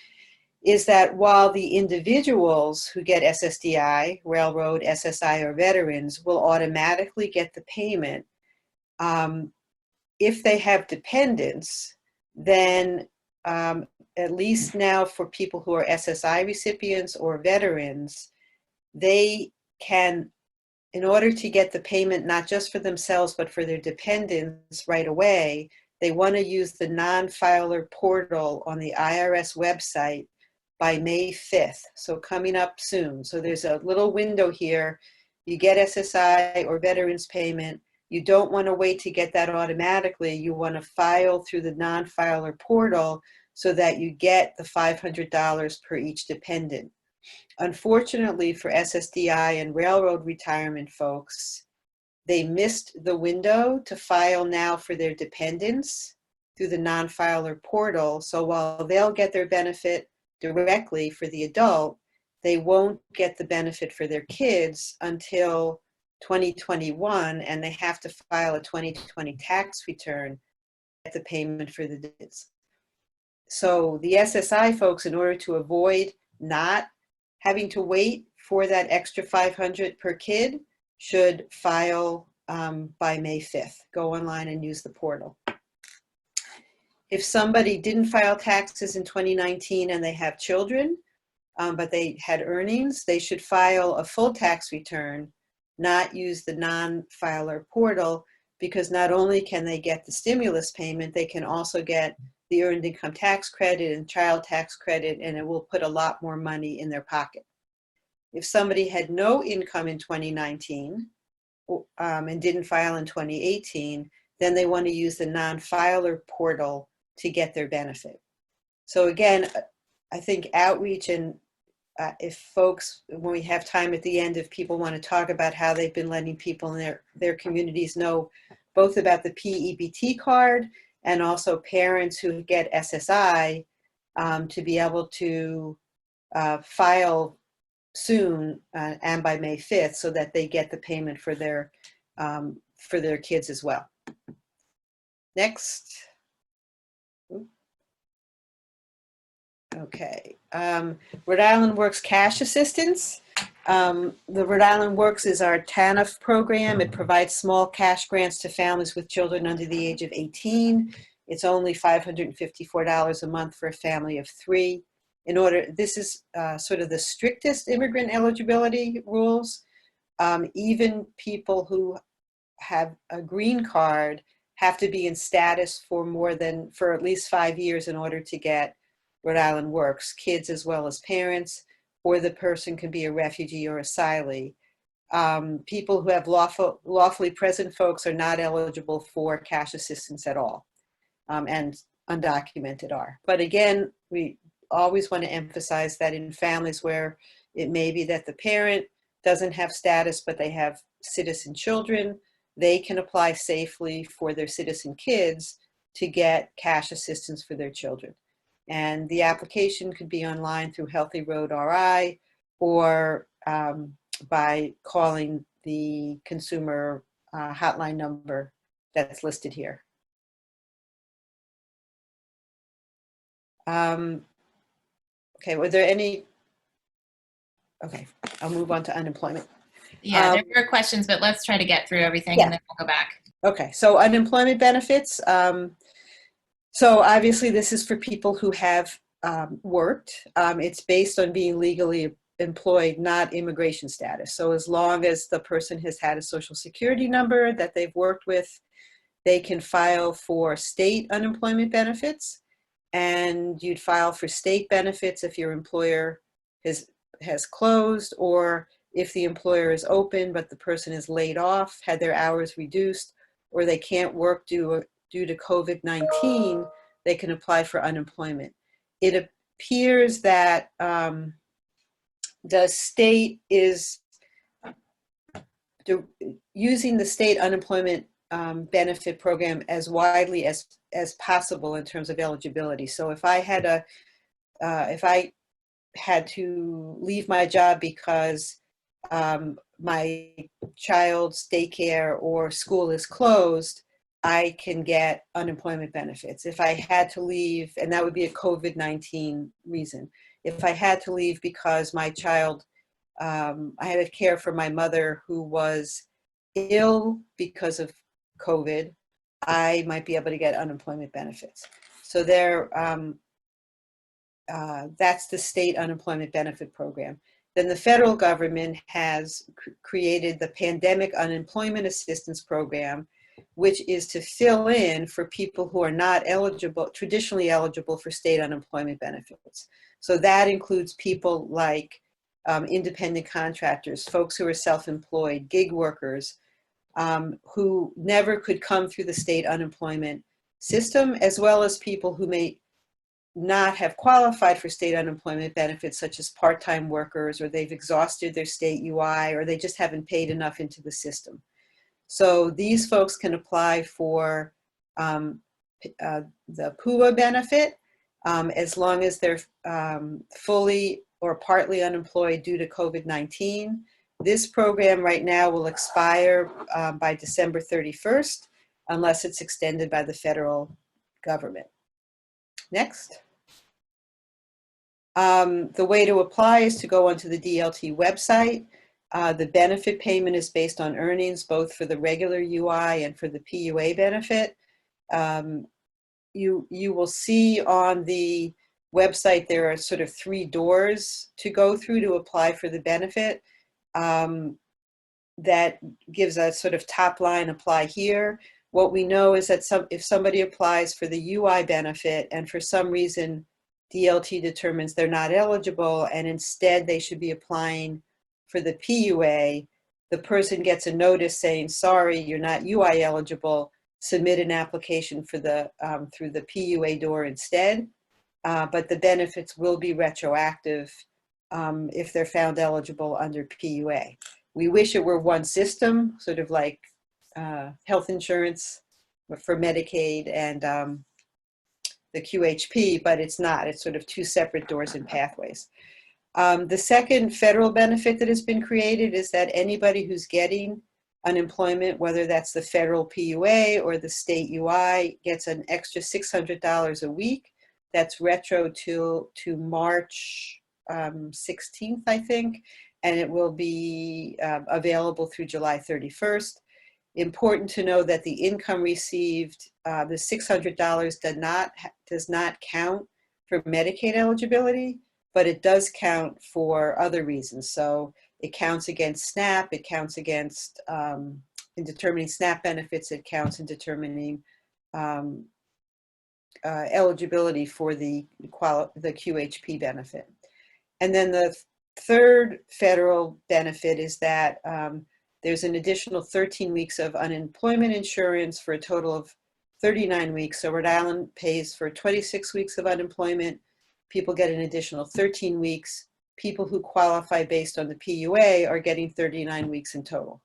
is that while the individuals who get SSDI, railroad, SSI, or veterans will automatically get the payment, if they have dependents, then at least now for people who are SSI recipients or veterans, they can, in order to get the payment not just for themselves but for their dependents right away, they want to use the non-filer portal on the IRS website by May 5th. So coming up soon. So there's a little window here. You get SSI or veterans payment. You don't want to wait to get that automatically. You want to file through the non-filer portal so that you get the $500 per each dependent. Unfortunately for SSDI and railroad retirement folks, they missed the window to file now for their dependents through the non-filer portal. So while they'll get their benefit directly for the adult, they won't get the benefit for their kids until 2021, and they have to file a 2020 tax return at the payment for the kids. So the SSI folks, in order to avoid not having to wait for that extra $500 per kid, should file by May 5th. Go online and use the portal. If somebody didn't file taxes in 2019 and they have children, but they had earnings, they should file a full tax return, not use the non-filer portal, because not only can they get the stimulus payment, they can also get the earned income tax credit and child tax credit, and it will put a lot more money in their pocket. If somebody had no income in 2019 and didn't file in 2018, then they want to use the non-filer portal to get their benefit. So again, I think outreach, and if folks, when we have time at the end, if people want to talk about how they've been letting people in their communities know both about the PEBT card and also parents who get SSI, to be able to file soon and by May 5th so that they get the payment for their kids as well. Next. Okay, Rhode Island Works cash assistance. The Rhode Island Works is our TANF program. It provides small cash grants to families with children under the age of 18. It's only $554 a month for a family of 3. This is sort of the strictest immigrant eligibility rules. Even people who have a green card have to be in status for at least 5 years in order to get Rhode Island Works, kids as well as parents, or the person can be a refugee or asylee. People who have lawfully present folks are not eligible for cash assistance at all, and undocumented are. But again, we always want to emphasize that in families where it may be that the parent doesn't have status, but they have citizen children, they can apply safely for their citizen kids to get cash assistance for their children. And the application could be online through Healthy Road RI or by calling the consumer hotline number that's listed here. Okay, were there any? Okay, I'll move on to unemployment. Yeah, there were questions, but let's try to get through everything yeah. and then we'll go back. Okay, so unemployment benefits. So obviously this is for people who have worked. It's based on being legally employed, not immigration status. So as long as the person has had a social security number that they've worked with, they can file for state unemployment benefits. And you'd file for state benefits if your employer has closed, or if the employer is open but the person is laid off, had their hours reduced, or they can't work due to COVID-19, they can apply for unemployment. It appears that the state is using the state unemployment benefit program as widely as possible in terms of eligibility. So if I had to leave my job because my child's daycare or school is closed, I can get unemployment benefits. If I had to leave, and that would be a COVID-19 reason. If I had to leave because my child, I had to care for my mother who was ill because of COVID, I might be able to get unemployment benefits. So that's the state unemployment benefit program. Then the federal government has created the Pandemic Unemployment Assistance Program, which is to fill in for people who are not eligible, traditionally eligible for state unemployment benefits. So that includes people like independent contractors, folks who are self-employed, gig workers, who never could come through the state unemployment system, as well as people who may not have qualified for state unemployment benefits, such as part-time workers, or they've exhausted their state UI, or they just haven't paid enough into the system. So these folks can apply for the PUA benefit as long as they're fully or partly unemployed due to COVID-19. This program right now will expire by December 31st, unless it's extended by the federal government. Next. The way to apply is to go onto the DLT website. The benefit payment is based on earnings, both for the regular UI and for the PUA benefit. You will see on the website there are sort of 3 doors to go through to apply for the benefit. That gives a sort of top line, apply here. What we know is that if somebody applies for the UI benefit and for some reason DLT determines they're not eligible and instead they should be applying for the PUA, the person gets a notice saying, sorry, you're not UI eligible, submit an application for the through the PUA door instead. But the benefits will be retroactive if they're found eligible under PUA. We wish it were one system, sort of like health insurance for Medicaid and the QHP, but it's not. It's sort of 2 separate doors and pathways. The second federal benefit that has been created is that anybody who's getting unemployment, whether that's the federal PUA or the state UI, gets an extra $600 a week. That's retro to March 16th, I think, and it will be available through July 31st. Important to know that the income received, the $600 does not count for Medicaid eligibility, but it does count for other reasons. So it counts against SNAP, it counts against, in determining SNAP benefits, it counts in determining eligibility for the QHP benefit. And then the third federal benefit is that there's an additional 13 weeks of unemployment insurance for a total of 39 weeks. So Rhode Island pays for 26 weeks of unemployment. People get an additional 13 weeks. People who qualify based on the PUA are getting 39 weeks in total.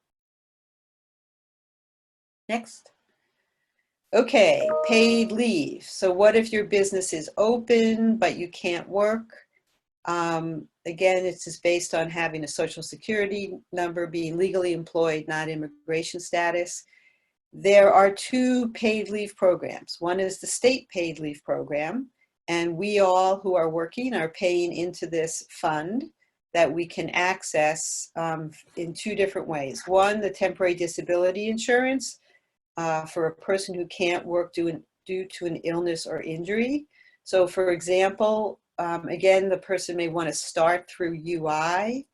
Next. Okay, paid leave. So what if your business is open, but you can't work? Again, it's just based on having a social security number, being legally employed, not immigration status. There are 2 paid leave programs. One is the state paid leave program, and we all who are working are paying into this fund that we can access in 2 different ways. One, the temporary disability insurance for a person who can't work due to an illness or injury. So for example, again, the person may want to start through UI.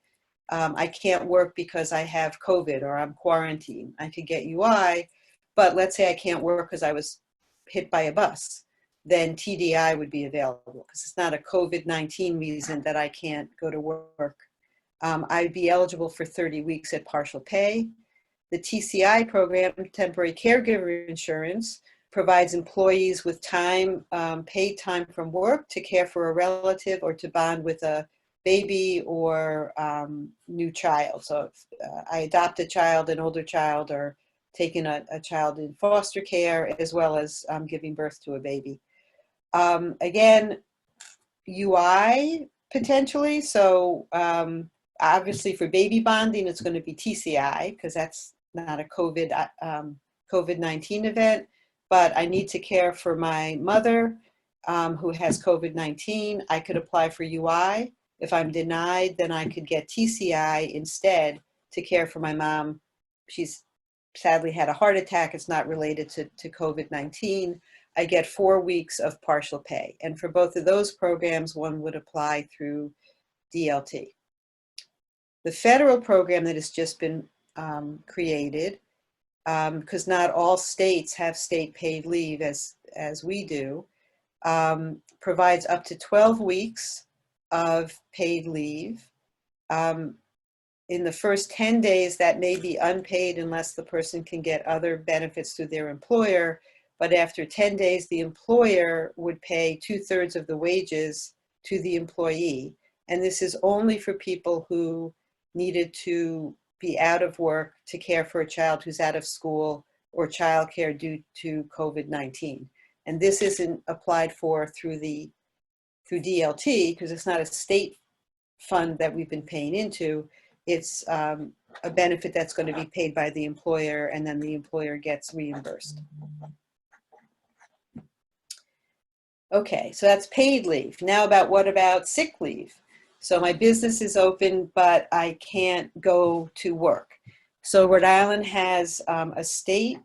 I can't work because I have COVID or I'm quarantined. I could get UI, but let's say I can't work because I was hit by a bus. Then TDI would be available because it's not a COVID-19 reason that I can't go to work. I'd be eligible for 30 weeks at partial pay. The TCI program, temporary caregiver insurance, provides employees with time, paid time from work to care for a relative or to bond with a baby or new child. So if I adopt a child, an older child, or taking a child in foster care, as well as giving birth to a baby. Again, UI potentially. So obviously for baby bonding, it's going to be TCI because that's not a COVID-19 event. But I need to care for my mother who has COVID-19. I could apply for UI. If I'm denied, then I could get TCI instead to care for my mom. She's sadly had a heart attack. It's not related to COVID-19. I get 4 weeks of partial pay. And for both of those programs, one would apply through DLT. The federal program that has just been created, because not all states have state paid leave as we do, provides up to 12 weeks of paid leave. In the first 10 days, that may be unpaid unless the person can get other benefits through their employer. But after 10 days, the employer would pay 2/3 of the wages to the employee. And this is only for people who needed to be out of work to care for a child who's out of school or childcare due to COVID-19. And this isn't applied for through DLT because it's not a state fund that we've been paying into. It's a benefit that's going to be paid by the employer, and then the employer gets reimbursed. Okay, so that's paid leave. Now what about sick leave? So my business is open, but I can't go to work. So Rhode Island has a state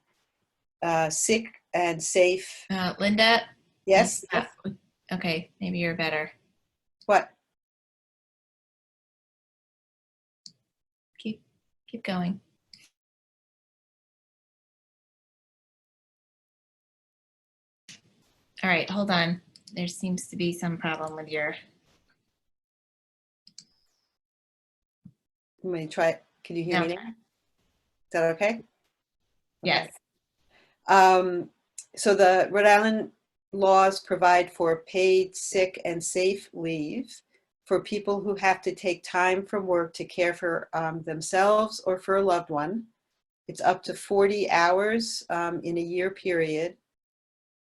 sick and safe. Linda? Yes? Okay, maybe you're better. What? Keep going. All right, hold on. There seems to be some problem with your. Let me try. Can you hear me now? Is that okay? Yes. So the Rhode Island laws provide for paid sick and safe leave for people who have to take time from work to care for themselves or for a loved one. It's up to 40 hours in a year period.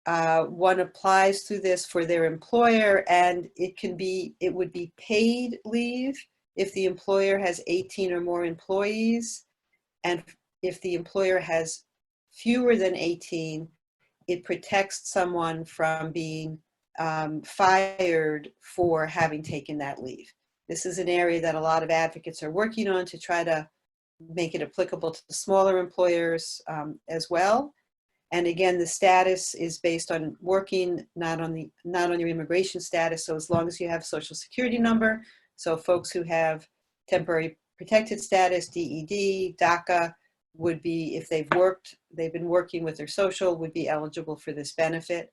One applies through this for their employer, and it would be paid leave if the employer has 18 or more employees, and if the employer has fewer than 18, it protects someone from being fired for having taken that leave. This is an area that a lot of advocates are working on to try to make it applicable to the smaller employers as well. And again, the status is based on working, not on your immigration status. So as long as you have a social security number, so folks who have temporary protected status, DED, DACA, would be, if they've been working with their social, would be eligible for this benefit.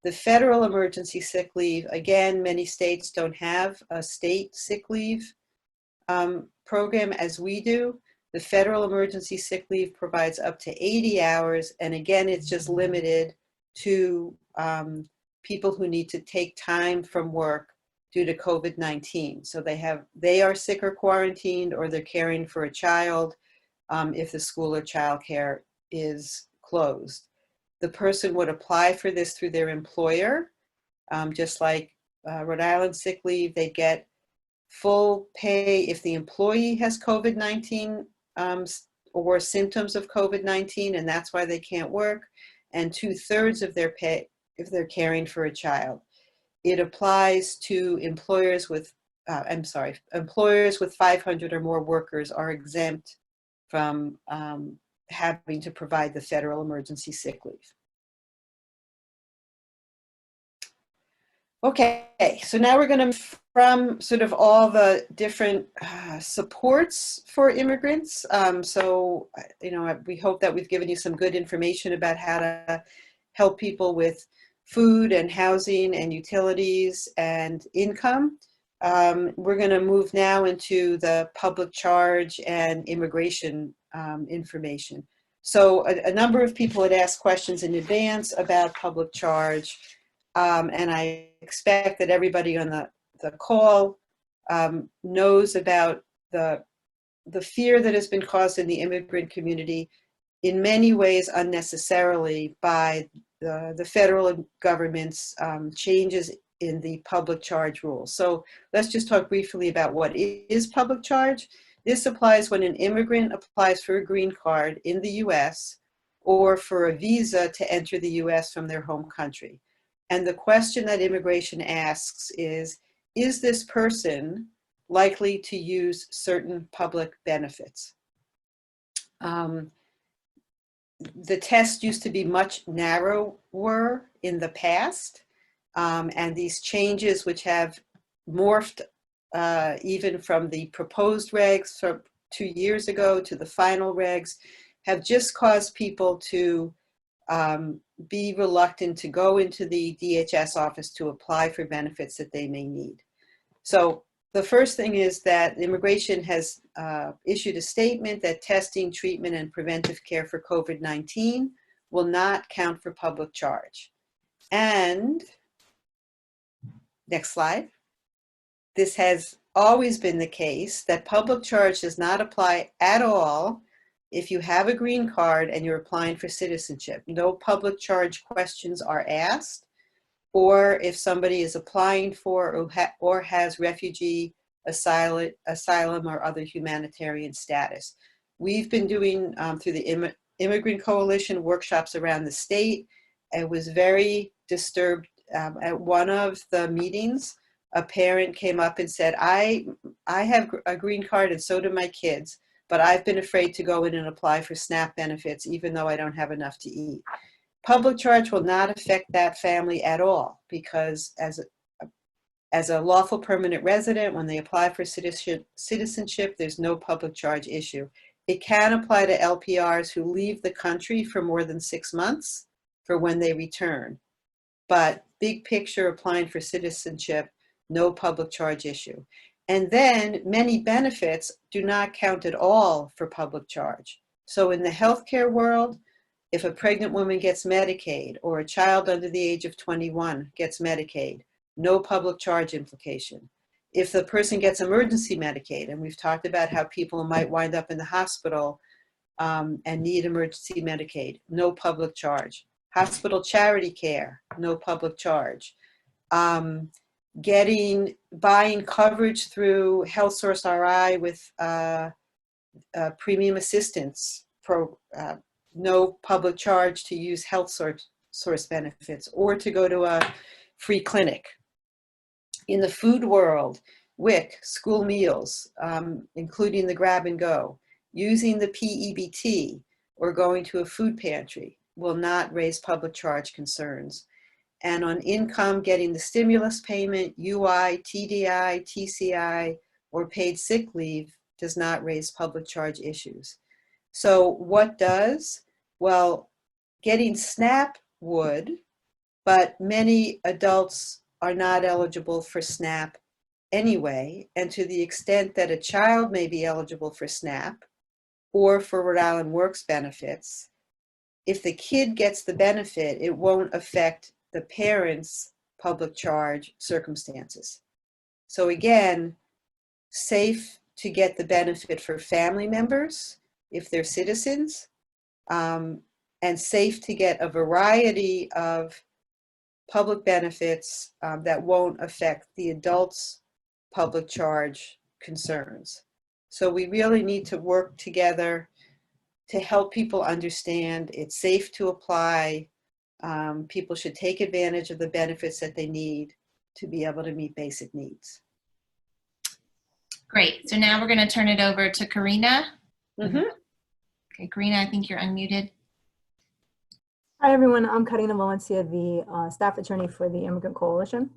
The federal emergency sick leave, again, many states don't have a state sick leave program as we do. The federal emergency sick leave provides up to 80 hours. And again, it's just limited to people who need to take time from work due to COVID-19. So they are sick or quarantined, or they're caring for a child if the school or childcare is closed. The person would apply for this through their employer, just like Rhode Island sick leave. They get full pay if the employee has COVID-19 or symptoms of COVID-19, and that's why they can't work, and 2/3 of their pay if they're caring for a child. It applies to employers with 500 or more workers are exempt from having to provide the federal emergency sick leave. Okay, so now we're going to, from sort of all the different supports for immigrants. So, we hope that we've given you some good information about how to help people with food and housing and utilities and income. We're going to move now into the public charge and immigration information. So a number of people had asked questions in advance about public charge. And I expect that everybody on the call knows about the fear that has been caused in the immigrant community, in many ways unnecessarily, by the federal government's changes in the public charge rules. So let's just talk briefly about what is public charge. This applies when an immigrant applies for a green card in the US or for a visa to enter the US from their home country. And the question that immigration asks is this person likely to use certain public benefits? The test used to be much narrower in the past, and these changes, which have morphed even from the proposed regs from 2 years ago to the final regs, have just caused people to be reluctant to go into the DHS office to apply for benefits that they may need. So the first thing is that immigration has issued a statement that testing, treatment, and preventive care for COVID-19 will not count for public charge. And next slide. This has always been the case that public charge does not apply at all if you have a green card and you're applying for citizenship. No public charge questions are asked, or if somebody is applying for or has refugee, asylum, or other humanitarian status. We've been doing, through the Immigrant Coalition, workshops around the state. I was very disturbed at one of the meetings. A parent came up and said, I have a green card and so do my kids, but I've been afraid to go in and apply for SNAP benefits even though I don't have enough to eat. Public charge will not affect that family at all, because as a lawful permanent resident, when they apply for citizenship, there's no public charge issue. It can apply to LPRs who leave the country for more than 6 months for when they return. But big picture, applying for citizenship, no public charge issue. And then many benefits do not count at all for public charge. So in the healthcare world, if a pregnant woman gets Medicaid or a child under the age of 21 gets Medicaid, no public charge implication. If the person gets emergency Medicaid, and we've talked about how people might wind up in the hospital and need emergency Medicaid, no public charge. Hospital charity care, no public charge. Buying coverage through Health Source RI with premium assistance, no public charge to use health source benefits or to go to a free clinic. In the food world, WIC, school meals, including the grab and go, using the PEBT or going to a food pantry will not raise public charge concerns. And on income, getting the stimulus payment, UI, TDI, TCI, or paid sick leave does not raise public charge issues. So what does? Well, getting SNAP would, but many adults are not eligible for SNAP anyway. And to the extent that a child may be eligible for SNAP or for Rhode Island Works benefits, if the kid gets the benefit, it won't affect the parents' public charge circumstances. So again, safe to get the benefit for family members if they're citizens, and safe to get a variety of public benefits that won't affect the adults' public charge concerns. So we really need to work together to help people understand it's safe to apply. People should take advantage of the benefits that they need to be able to meet basic needs. Great. So now we're going to turn it over to Karina. Mm-hmm. Okay, Karina, I think you're unmuted. Hi, everyone. I'm Karina Valencia, the staff attorney for the Immigrant Coalition.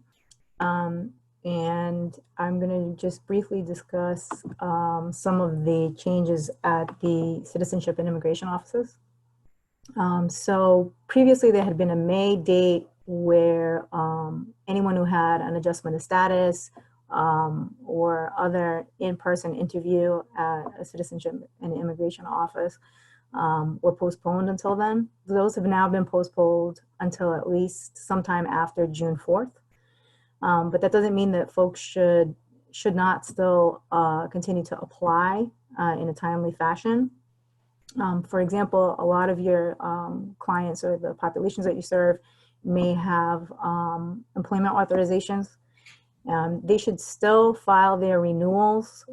And I'm going to just briefly discuss some of the changes at the Citizenship and Immigration offices. So previously there had been a May date where anyone who had an adjustment of status or other in-person interview at a Citizenship and Immigration office were postponed until then. Those have now been postponed until at least sometime after June 4th. But that doesn't mean that folks should not still continue to apply in a timely fashion. For example, a lot of your clients or the populations that you serve may have employment authorizations. They should still file their renewals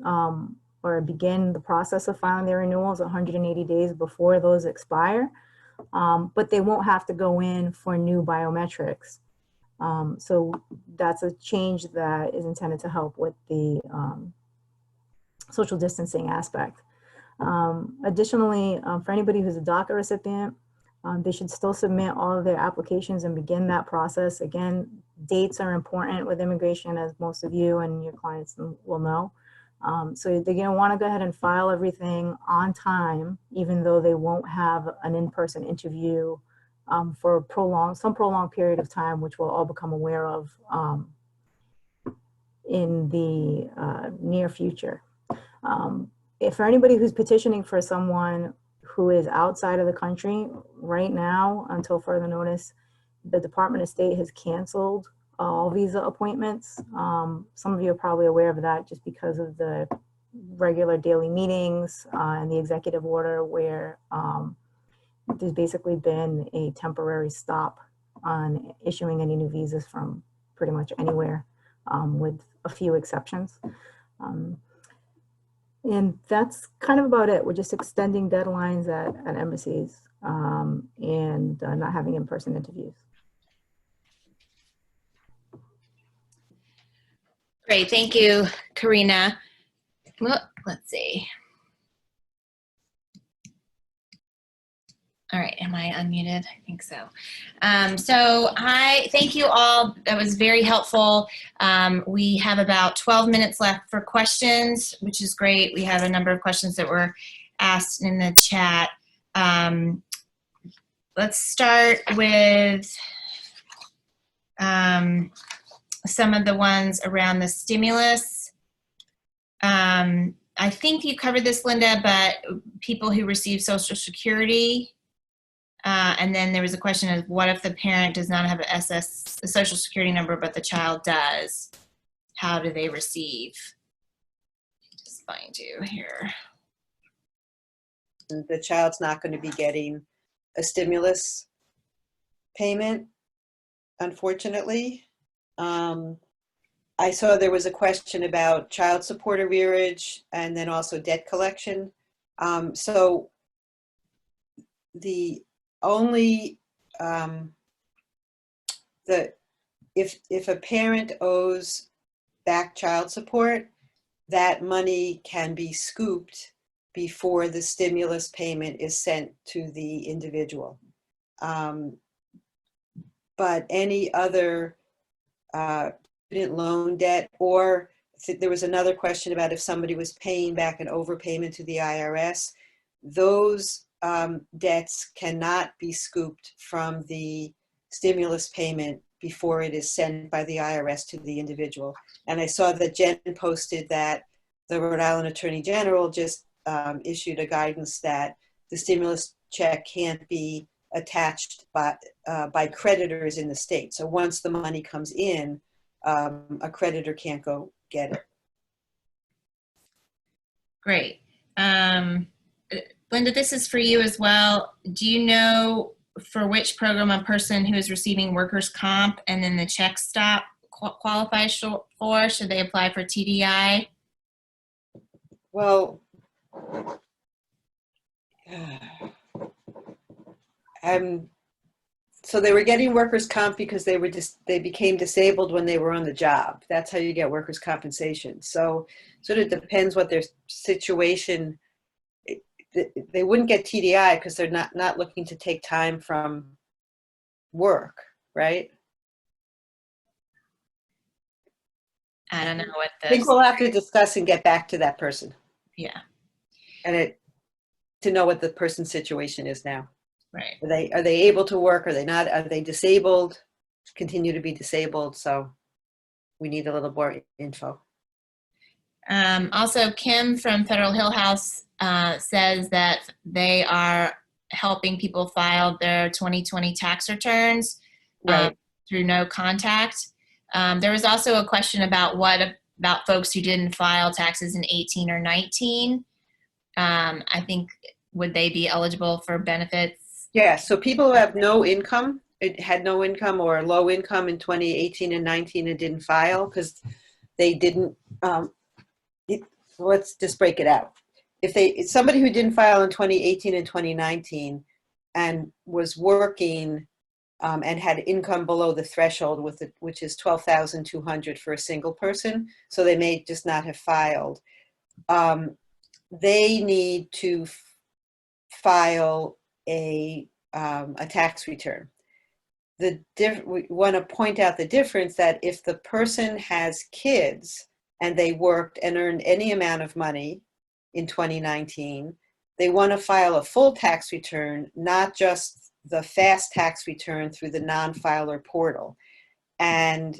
or begin the process of filing their renewals 180 days before those expire, but they won't have to go in for new biometrics. So that's a change that is intended to help with the social distancing aspect. Additionally, for anybody who's a DACA recipient, they should still submit all of their applications and begin that process. Again, dates are important with immigration, as most of you and your clients will know. So they're gonna wanna go ahead and file everything on time, even though they won't have an in-person interview for some prolonged period of time, which we'll all become aware of in the near future. If for anybody who's petitioning for someone who is outside of the country right now, until further notice, the Department of State has canceled all visa appointments. Some of you are probably aware of that just because of the regular daily meetings and the executive order where there's basically been a temporary stop on issuing any new visas from pretty much anywhere, with a few exceptions. And that's kind of about it. We're just extending deadlines at embassies and not having in-person interviews. Great, thank you, Karina. Well, let's see. All right, am I unmuted? I think so. So I thank you all. That was very helpful. We have about 12 minutes left for questions, which is great. We have a number of questions that were asked in the chat. Let's start with some of the ones around the stimulus. I think you covered this, Linda, but people who receive Social Security, and then there was a question of what if the parent does not have a Social Security number, but the child does? How do they receive? Just find you here. The child's not going to be getting a stimulus payment, unfortunately. I saw there was a question about child support arrearage and then also debt collection. So the only, if a parent owes back child support, that money can be scooped before the stimulus payment is sent to the individual. But any other student loan debt, or there was another question about if somebody was paying back an overpayment to the IRS, those debts cannot be scooped from the stimulus payment before it is sent by the IRS to the individual. And I saw that Jen posted that the Rhode Island Attorney General just issued a guidance that the stimulus check can't be attached by creditors in the state. So once the money comes in, a creditor can't go get it. Great. Linda, this is for you as well. Do you know for which program a person who is receiving workers' comp and then the check stop qualifies for? Should they apply for TDI? Well, so they were getting workers' comp because they became disabled when they were on the job. That's how you get workers' compensation. So sort of depends what their situation. They wouldn't get TDI because they're not looking to take time from work, right? I don't know what I think we'll have to discuss and get back to that person. Yeah. And to know what the person's situation is now. Right. Are they able to work? Are they not? Are they disabled? Continue to be disabled? So we need a little more info. Also, Kim from Federal Hill House says that they are helping people file their 2020 tax returns through no contact. There was also a question about what about folks who didn't file taxes in 18 or 19. I think, would they be eligible for benefits? Yeah, so people who have no income, had no income or low income in 2018 and 19 and didn't file because they didn't, let's just break it out. If somebody who didn't file in 2018 and 2019 and was working and had income below the threshold which is $12,200 for a single person, so they may just not have filed, they need to file a tax return. We want to point out the difference that if the person has kids and they worked and earned any amount of money in 2019, they want to file a full tax return, not just the fast tax return through the non-filer portal. And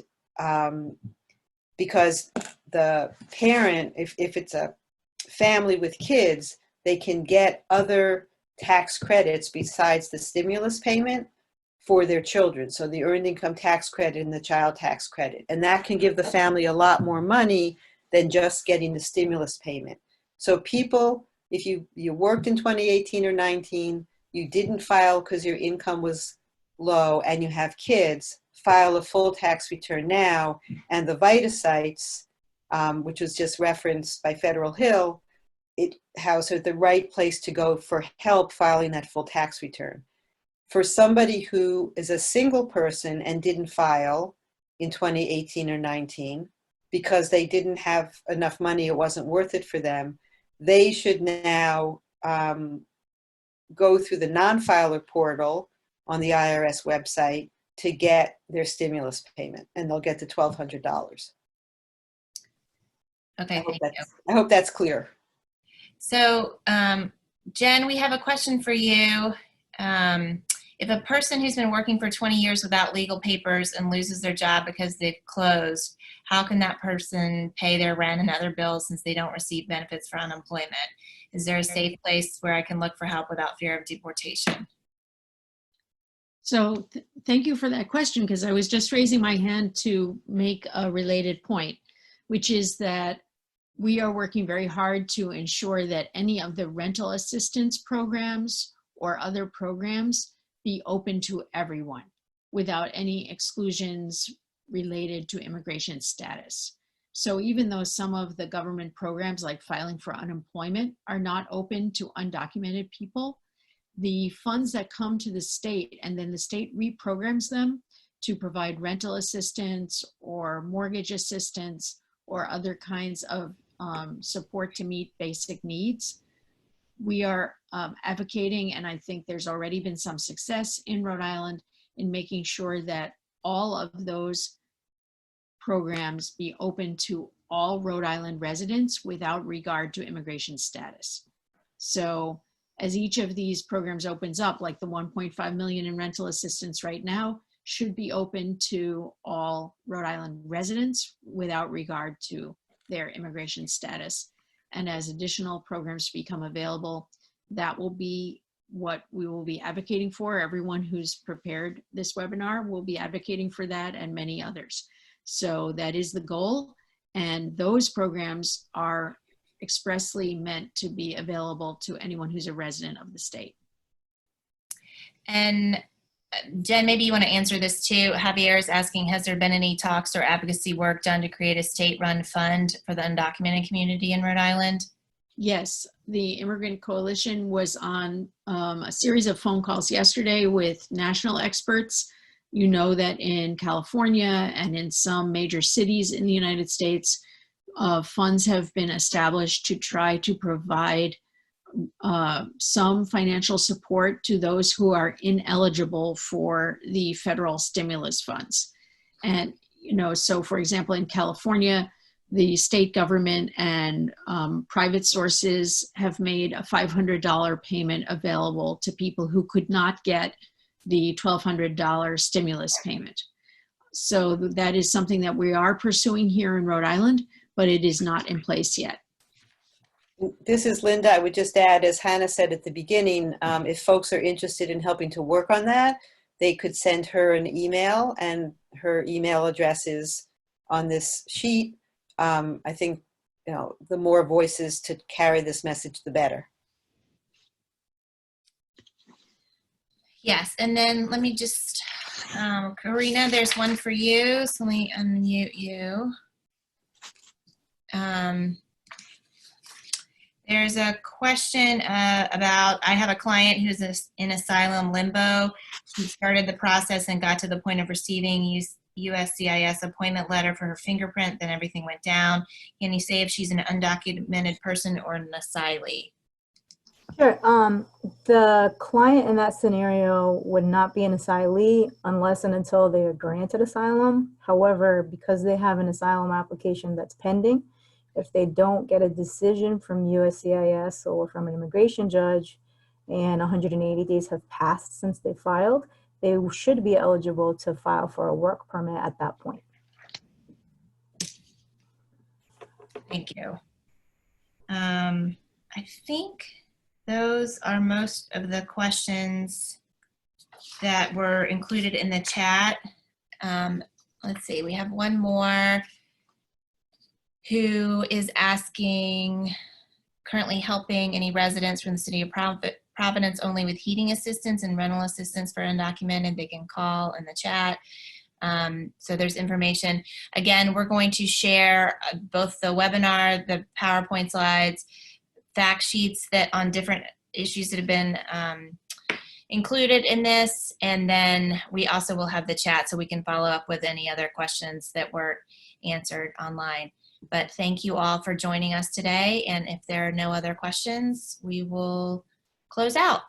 because the parent, if it's a family with kids, they can get other tax credits besides the stimulus payment for their children. So the earned income tax credit and the child tax credit. And that can give the family a lot more money than just getting the stimulus payment. So people, if you worked in 2018 or 19, you didn't file because your income was low and you have kids, file a full tax return now. And the VITA sites, which was just referenced by Federal Hill, it has the right place to go for help filing that full tax return. For somebody who is a single person and didn't file in 2018 or 19 because they didn't have enough money, it wasn't worth it for them, they should now go through the non-filer portal on the IRS website to get their stimulus payment, and they'll get the $1,200. Okay, thank you. I hope that's clear. So, Jen, we have a question for you. If a person who's been working for 20 years without legal papers and loses their job because they've closed, how can that person pay their rent and other bills since they don't receive benefits for unemployment? Is there a safe place where I can look for help without fear of deportation? So thank you for that question, because I was just raising my hand to make a related point, which is that we are working very hard to ensure that any of the rental assistance programs or other programs be open to everyone without any exclusions related to immigration status. So even though some of the government programs like filing for unemployment are not open to undocumented people, the funds that come to the state and then the state reprograms them to provide rental assistance or mortgage assistance or other kinds of support to meet basic needs. We are advocating, and I think there's already been some success in Rhode Island in making sure that all of those programs be open to all Rhode Island residents without regard to immigration status. So as each of these programs opens up, like the 1.5 million in rental assistance right now, should be open to all Rhode Island residents without regard to their immigration status. And as additional programs become available, that will be what we will be advocating for. Everyone who's prepared this webinar will be advocating for that and many others. So that is the goal. And those programs are expressly meant to be available to anyone who's a resident of the state. And Jen, maybe you want to answer this too. Javier is asking, has there been any talks or advocacy work done to create a state-run fund for the undocumented community in Rhode Island? Yes, the Immigrant Coalition was on a series of phone calls yesterday with national experts. You know that in California and in some major cities in the United States, funds have been established to try to provide some financial support to those who are ineligible for the federal stimulus funds. And, you know, so for example, in California, the state government and private sources have made a $500 payment available to people who could not get the $1,200 stimulus payment. So that is something that we are pursuing here in Rhode Island, but it is not in place yet. This is Linda. I would just add, as Hannah said at the beginning, if folks are interested in helping to work on that, they could send her an email, and her email address is on this sheet. I think, you know, the more voices to carry this message, the better. Yes, and then let me just, Karina, there's one for you, so let me unmute you. There's a question about, I have a client who's in asylum limbo. She started the process and got to the point of receiving USCIS appointment letter for her fingerprint, then everything went down. Can you say if she's an undocumented person or an asylee? Sure. The client in that scenario would not be an asylee unless and until they are granted asylum. However, because they have an asylum application that's pending, if they don't get a decision from USCIS or from an immigration judge and 180 days have passed since they filed, they should be eligible to file for a work permit at that point. Thank you. I think those are most of the questions that were included in the chat. Let's see, we have one more who is asking, currently helping any residents from the city of Providence only with heating assistance and rental assistance for undocumented. They can call in the chat. So there's information. Again, we're going to share both the webinar, the PowerPoint slides, fact sheets that on different issues that have been included in this, and then we also will have the chat so we can follow up with any other questions that were answered online. But thank you all for joining us today, and if there are no other questions, we will close out.